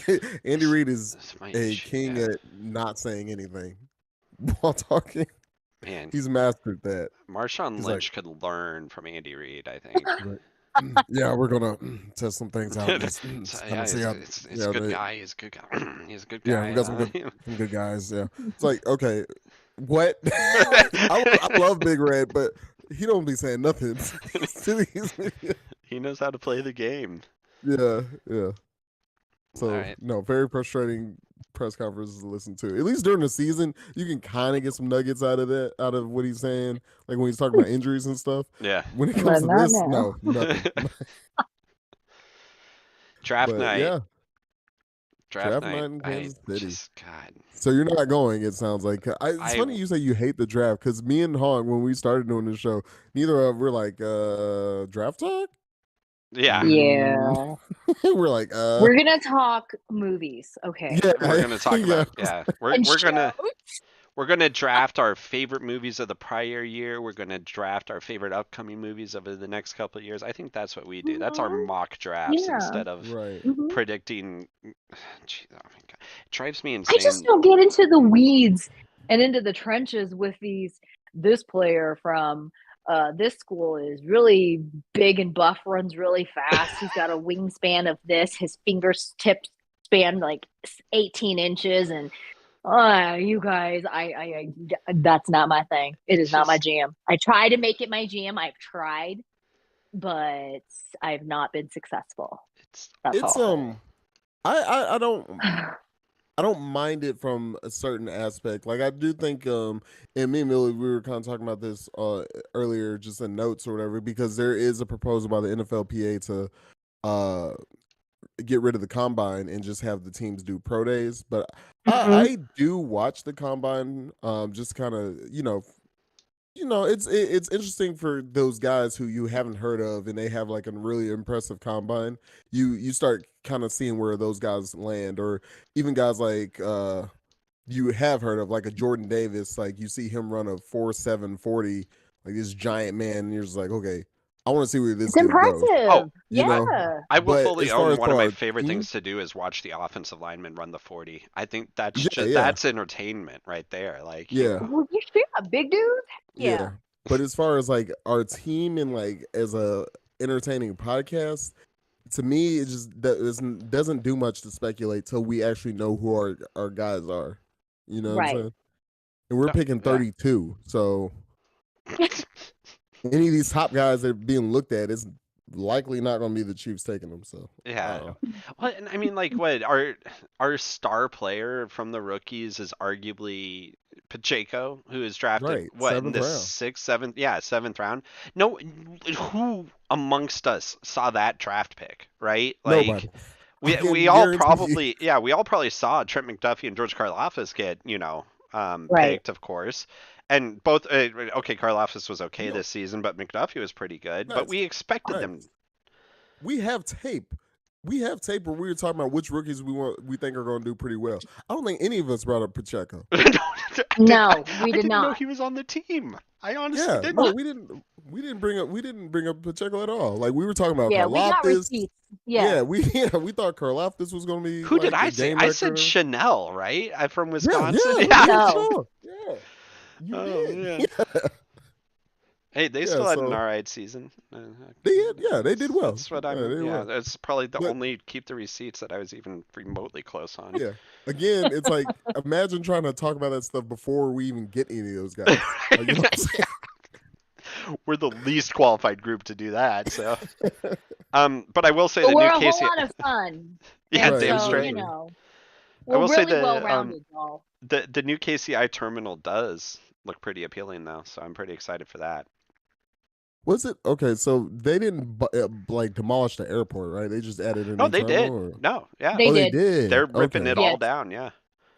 like Andy Reid is That's my a issue. king Yeah. at not saying anything while talking. Man, He's mastered that. Marshawn He's like, Lynch could learn from Andy Reid, I think. right. Yeah, we're gonna test some things out and just, So, kind yeah, of see how. it's a Yeah, good guy. He's a good guy. He's a good yeah, we got guy. some good guys. Yeah, it's like okay, what? Like, I love Big Red, but he don't be saying nothing to these videos. He knows how to play the game. Yeah, yeah. All So right. no, very frustrating press conferences to listen to. At least during the season, you can kind of get some nuggets out of that, out of what he's saying, like when he's talking about injuries and stuff. Yeah. When it comes But to not this, now. no, nothing. Draft But night. yeah, Draft draft night. night in I Kansas City. just God. So you're not going. It sounds like it's I funny you say you hate the draft because me and Hong, when we started doing the show, neither of we're like draft talk. yeah. Yeah. We're like We're gonna talk movies, okay? yeah, We're gonna talk yeah, about And we're gonna draft our favorite movies of the prior year. We're gonna draft our favorite upcoming movies over the next couple of years. I think that's what we do. That's our Mhm. mock drafts Yeah. instead of right. Mhm. predicting. Gee, oh my God. It drives me I just insane. don't get into the weeds and into the trenches with this player from this school is really big and buff, runs really fast. He's got a wingspan of this. His fingertips span like 18 inches. And you guys, that's not my thing. It It's is not my just jam. I try to make it my jam. I've tried, but I've not been successful. it's That's It's all. I don't I don't mind it from a certain aspect. Like I do think, and me and Millie, we were kind of talking about this earlier, just in notes or whatever, because there is a proposal by the NFLPA to uh get rid of the combine and just have the teams do pro days. But Mhm. I do watch the combine, just kind of it's interesting for those guys who you haven't heard of and they have like a really impressive combine. You start kind of seeing where those guys land, or even guys like you have heard of, like a Jordan Davis. Like you see him run a 4.740, like this giant man, and you're just like, okay, I want to see where this It's dude goes. Oh, impressive. You Yeah. I will but fully as far own as one for of my our favorite team, things to do is watch the offensive lineman run the 40. I think that's yeah, just yeah, that's entertainment right there. Like, yeah. Well, you see a big dude? Yeah. Yeah. But as far as like our team and like as a entertaining podcast, to me it just doesn't do much to speculate till we actually know who our guys are. You know what I'm Right. saying? And we're no, picking yeah. 32. So any of these top guys that are being looked at is likely not going to be the Chiefs taking them. So I Yeah. don't know. Well, and I mean, like, what our star player from the rookies is arguably Pacheco, who is drafted Right. what in Seventh the round. sixth, seventh, yeah, seventh round. No, who amongst us saw that draft pick, right? Nobody. Like, I we can all guarantee you. probably, yeah, we all probably saw Trent McDuffie and George Karlaftis get, Right. picked, of course. And both, okay, Karlaftis was okay No, this season, but McDuffie was pretty good. But nice. we expected them. Nice. We have tape. We have tape where we were talking about which rookies we think are going to do pretty well. I don't think any of us brought up Pacheco. No, we I did didn't know not. he was on the team. I honestly Yeah, no, didn't. we didn't bring up Pacheco at all. Like we were talking about Yeah, we got Karlaftis. receipts. Yeah, Yes. we thought Karlaftis was going to be Who did like I a say? game I wrecker. said Chanel, right? I'm from Yeah, Wisconsin. yeah, Yeah. yeah, No. sure. Yeah, you Oh did. man. Hey, they Yeah, still had an so alright season. they did well. That's what Yeah, they I'm. did Yeah, well. that's probably the But only keep the receipts that I was even remotely close on. yeah, again, it's like imagine trying to talk about that stuff before we even get any of those guys. Like, you know what I'm saying? We're the least qualified group to do that. So, but I will say But the we're new a whole Casey. lot of fun. Yeah, And Right, damn so, straight. exactly. I we're will say really well rounded, y'all. the new KCI terminal does look pretty appealing though, so I'm pretty excited for that. Was it okay? So they didn't like demolish the airport, right? They just added a No, new they terminal. did. Or... No, yeah, They Oh, they did. they're did. ripping it Okay, all Yes. down. Yeah,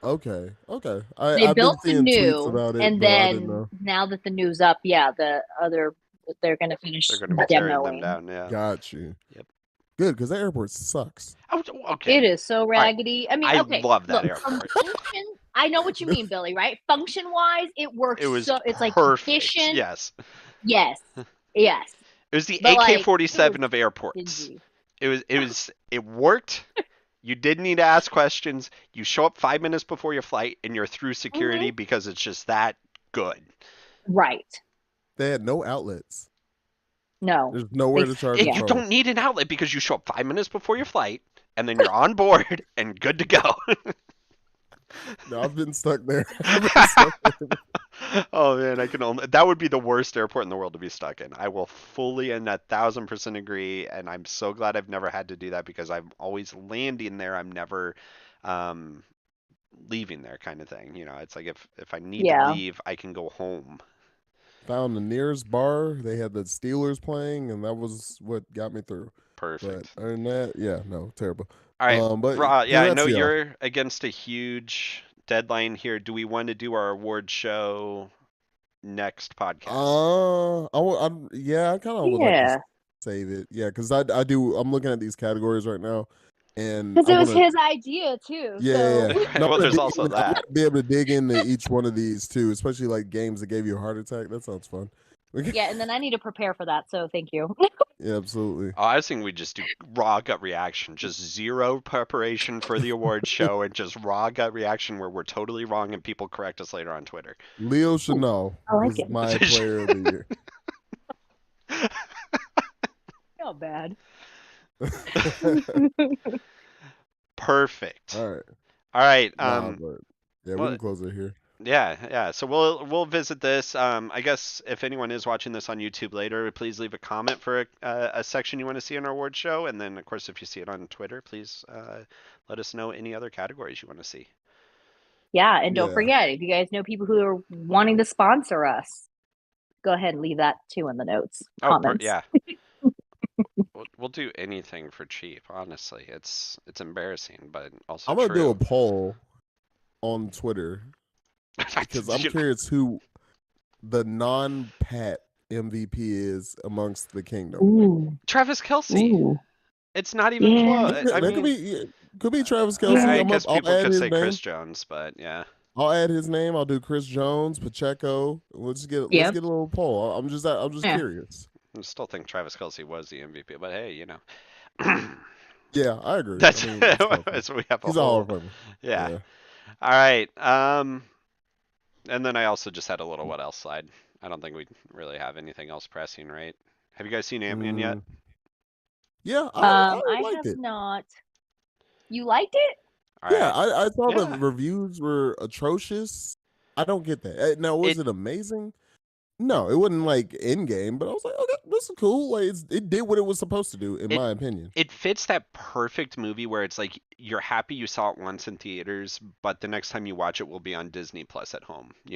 okay, okay. They I've been built the seeing tweets new, about it, and but I didn't then know. now that the new's up, yeah, the other they're gonna finish they're going to be tearing them demoing. down. Yeah. Got you. Yep. Good, because that airport sucks. Oh, It okay. is so All right. raggedy. I mean, I okay, love that look, from airport. function, I know what you mean, Billy, right? Function wise, it works It was so it's like perfect. efficient. Yes. Yes. Yes. It was the But like it was AK-47 of airports. dingy. It worked. You didn't need to ask questions. You show up 5 minutes before your flight and you're through security because it's just that good. Right. They had no outlets. No. There's nowhere to charge your Yeah. You phone. don't need an outlet because you show up 5 minutes before your flight and then you're on board and good to go. No, I've been stuck there. I've been stuck there. Oh man, that would be the worst airport in the world to be stuck in. I will fully and 1,000% agree, and I'm so glad I've never had to do that because I'm always landing there. I'm never um, leaving there, kind of thing. It's like if I need to Yeah. leave, I can go home. Found the nearest bar. They had the Steelers playing, and that was what got me through. But Perfect. other than that, yeah, no, terrible. All right, But yeah, I congrats know to y'all. you're against a huge deadline here. Do we want to do our award show next podcast? Yeah, I kind of would like Yeah. to save it. Yeah, because I do. I'm looking at these categories right now, and Because I it was want to. his idea too. Yeah, So yeah, yeah. No, I Well, wanna there's dig also in- I want that. to be able to dig into each one of these too, especially like games that gave you a heart attack. That sounds fun. yeah, and then I need to prepare for that. So thank you. Yeah, absolutely. Oh, I was thinking we just do raw gut reaction, just zero preparation for the award show, and just raw gut reaction where we're totally wrong and people correct us later on Twitter. Leo Chanel I like was it. my player of the Not bad. year. Perfect. All right. All right. But yeah, we well, can close it here. yeah. So we'll visit this. I guess if anyone is watching this on YouTube later, please leave a comment for a section you want to see in our award show, and then of course if you see it on Twitter, please let us know any other categories you want to see. Yeah, and don't Yeah. forget, if you guys know people who are wanting to sponsor us, go ahead and leave that too in the notes, comments. Yeah. We'll do anything for cheap, honestly. It's embarrassing, but also I'm gonna do a true. poll on Twitter because I'm curious who the non-Pat MVP is amongst the kingdom. Ooh, Travis Kelce. ooh, It's not even yeah, close. I That mean, could be Travis Kelce. I yeah. guess I'll people add could his say name. Chris Jones, but yeah. I'll add his name. I'll do Chris Jones, Pacheco. Let's get a Yep. little poll. I'm just Yeah. curious. I still think Travis Kelce was the MVP, but hey, Yeah, I agree. That's, I mean, it's tough. so we have a He's a Hall whole of Famer. yeah. Yeah. All right. And then I also just had a little what else slide. I don't think we really have anything else pressing, right? Have you guys seen Ant-Man yet? Yeah, I I liked have it. not. You liked it? All Yeah, right. I thought the Yeah. reviews were atrocious. I don't get that. Now, was it amazing? No, it wasn't like in game, but I was like, okay, this is cool. Like it did what it was supposed to do, in my opinion. It fits that perfect movie where it's like you're happy you saw it once in theaters, but the next time you watch it will be on Disney Plus at home, Like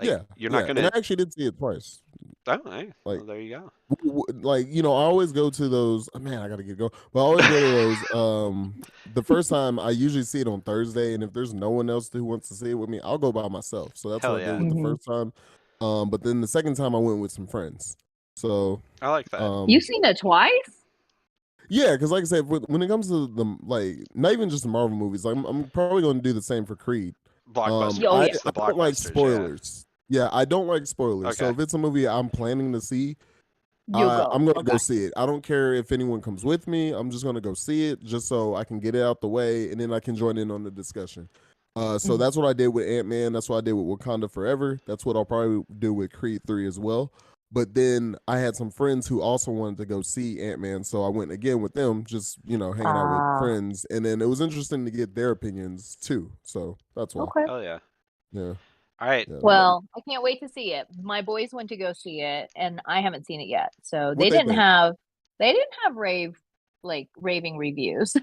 Yeah, you're not yeah, and I gonna actually did see it twice. Oh, hey, Like, well, there you go. like I always go to those. Oh, man, I gotta get going. But I always go to those. The first time I usually see it on Thursday, and if there's no one else who wants to see it with me, I'll go by myself. So that's Hell what I did yeah. with the first time. But then the second time I went with some friends. So I like that. You've seen it twice? Yeah, because like I said, when it comes to the not even just the Marvel movies, like I'm probably going to do the same for Creed. Blockbuster. Oh, yeah. The I don't like blockbusters, spoilers. Yeah, I don't like spoilers. So Okay. if it's a movie I'm planning to see, You'll go. I'm going to go Okay. see it. I don't care if anyone comes with me. I'm just going to go see it just so I can get it out the way, and then I can join in on the discussion. So that's what I did with Ant-Man. That's what I did with Wakanda Forever. That's what I'll probably do with Creed 3 as well. But then I had some friends who also wanted to go see Ant-Man, so I went again with them, just hanging out with friends, and then it was interesting to get their opinions too. So that's why. Okay. Hell yeah. Yeah. All right. Yeah. Well, I can't wait to see it. My boys went to go see it, and I haven't seen it yet. So What they they didn't think? have raving reviews.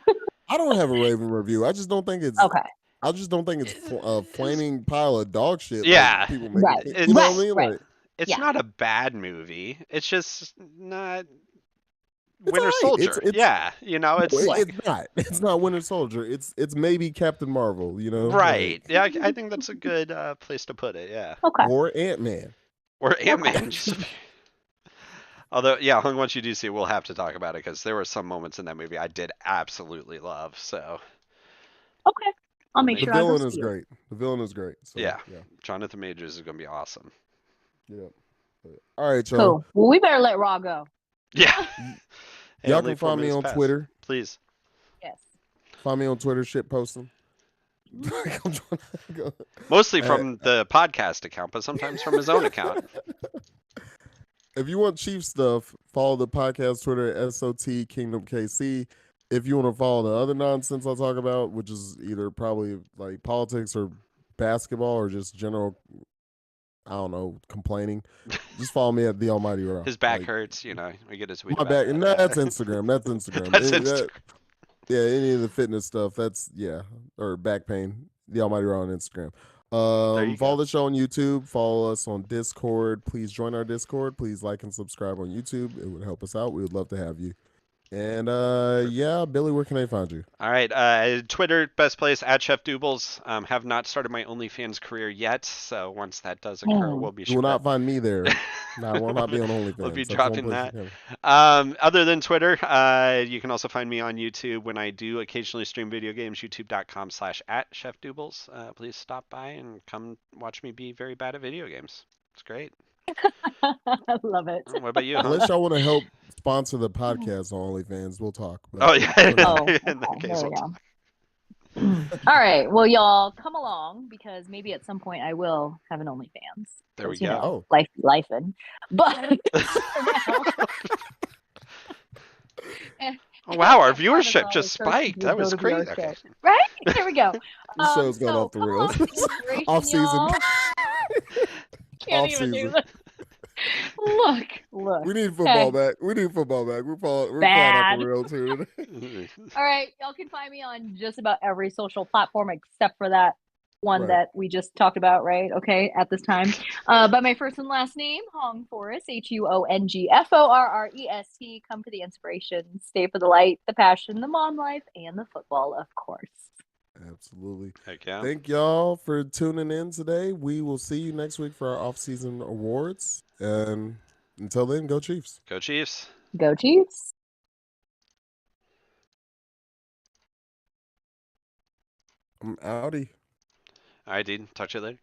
I don't have a raving review. I just don't think it's Okay. I just don't think it's a flaming pile of dog shit. Yeah. Like people make Right. it. You know what I mean? Right. Like, It's Yeah. not a bad movie. It's just not it's Winter all right. Soldier. It's yeah, it's not. It's not Winter Soldier. It's maybe Captain Marvel. right. Like, Yeah, I think that's a good place to put it. Yeah. Okay. or Ant-Man. Or Ant-Man. Although, yeah, once you do see it, we'll have to talk about it because there were some moments in that movie I did absolutely love. So. Okay. I'll make The sure I go villain is see it. great. The villain is great. So, Yeah. yeah. Jonathan Majors is gonna be awesome. Yeah. All right, y'all. Cool. Well, we better let Raw go. Yeah. Hey, Y'all only can 4 find me minutes on passed. Twitter. Please. Yes. Find me on Twitter. Shit posting. I'm trying to go. Mostly from the podcast account, but sometimes from his own account. If you want Chief stuff, follow the podcast Twitter SOT Kingdom KC. If you want to follow the other nonsense I'll talk about, which is either probably like politics or basketball or just general, I don't know, complaining, just follow me at The Almighty Raw. His back hurts, we get his tweet My about back. that. No, Yeah. that's Instagram. That's Instagram. That's Instagram. Yeah, any of the fitness stuff. That's or back pain. The Almighty Raw on Instagram. you Follow go. the show on YouTube. Follow us on Discord. Please join our Discord. Please like and subscribe on YouTube. It would help us out. We would love to have you. And yeah, Billy, where can I find you? All right, Twitter, best place at Chef Doobles. Have not started my OnlyFans career yet, so once that does occur, we'll be You sure. will not find me there. No, I will not be on OnlyFans. We'll be That's one dropping place that. you can. Other than Twitter, you can also find me on YouTube when I do occasionally stream video games. YouTube.com/@ChefDoobles. Please stop by and come watch me be very bad at video games. It's great. I love it. What about you? Unless y'all want to help sponsor the podcast on OnlyFans, we'll talk. But Oh yeah. Oh, In that okay. case, There we we'll go. All right. Well, y'all come along because maybe at some point I will have an OnlyFans. There we 'cause, go. Life in. But Oh, wow, our viewership just spiked. That was crazy. Okay. Right? There we go. This show's gone off the come rails. along for the inspiration, Off season. y'all. Can't even do Off-season. that. Look. We need football back. We're falling Bad. off the rails here. All right, y'all can find me on just about every social platform except for that one Right. that we just talked about, right? Okay, at this time. By my first and last name, Hong Forest, HUONGFORREST. Come for the inspiration, stay for the light, the passion, the mom life, and the football, of course. Absolutely. Heck yeah. Thank y'all for tuning in today. We will see you next week for our off-season awards. And until then, go Chiefs. Go Chiefs. Go Chiefs. I'm outie. All right, dude. Talk to you later.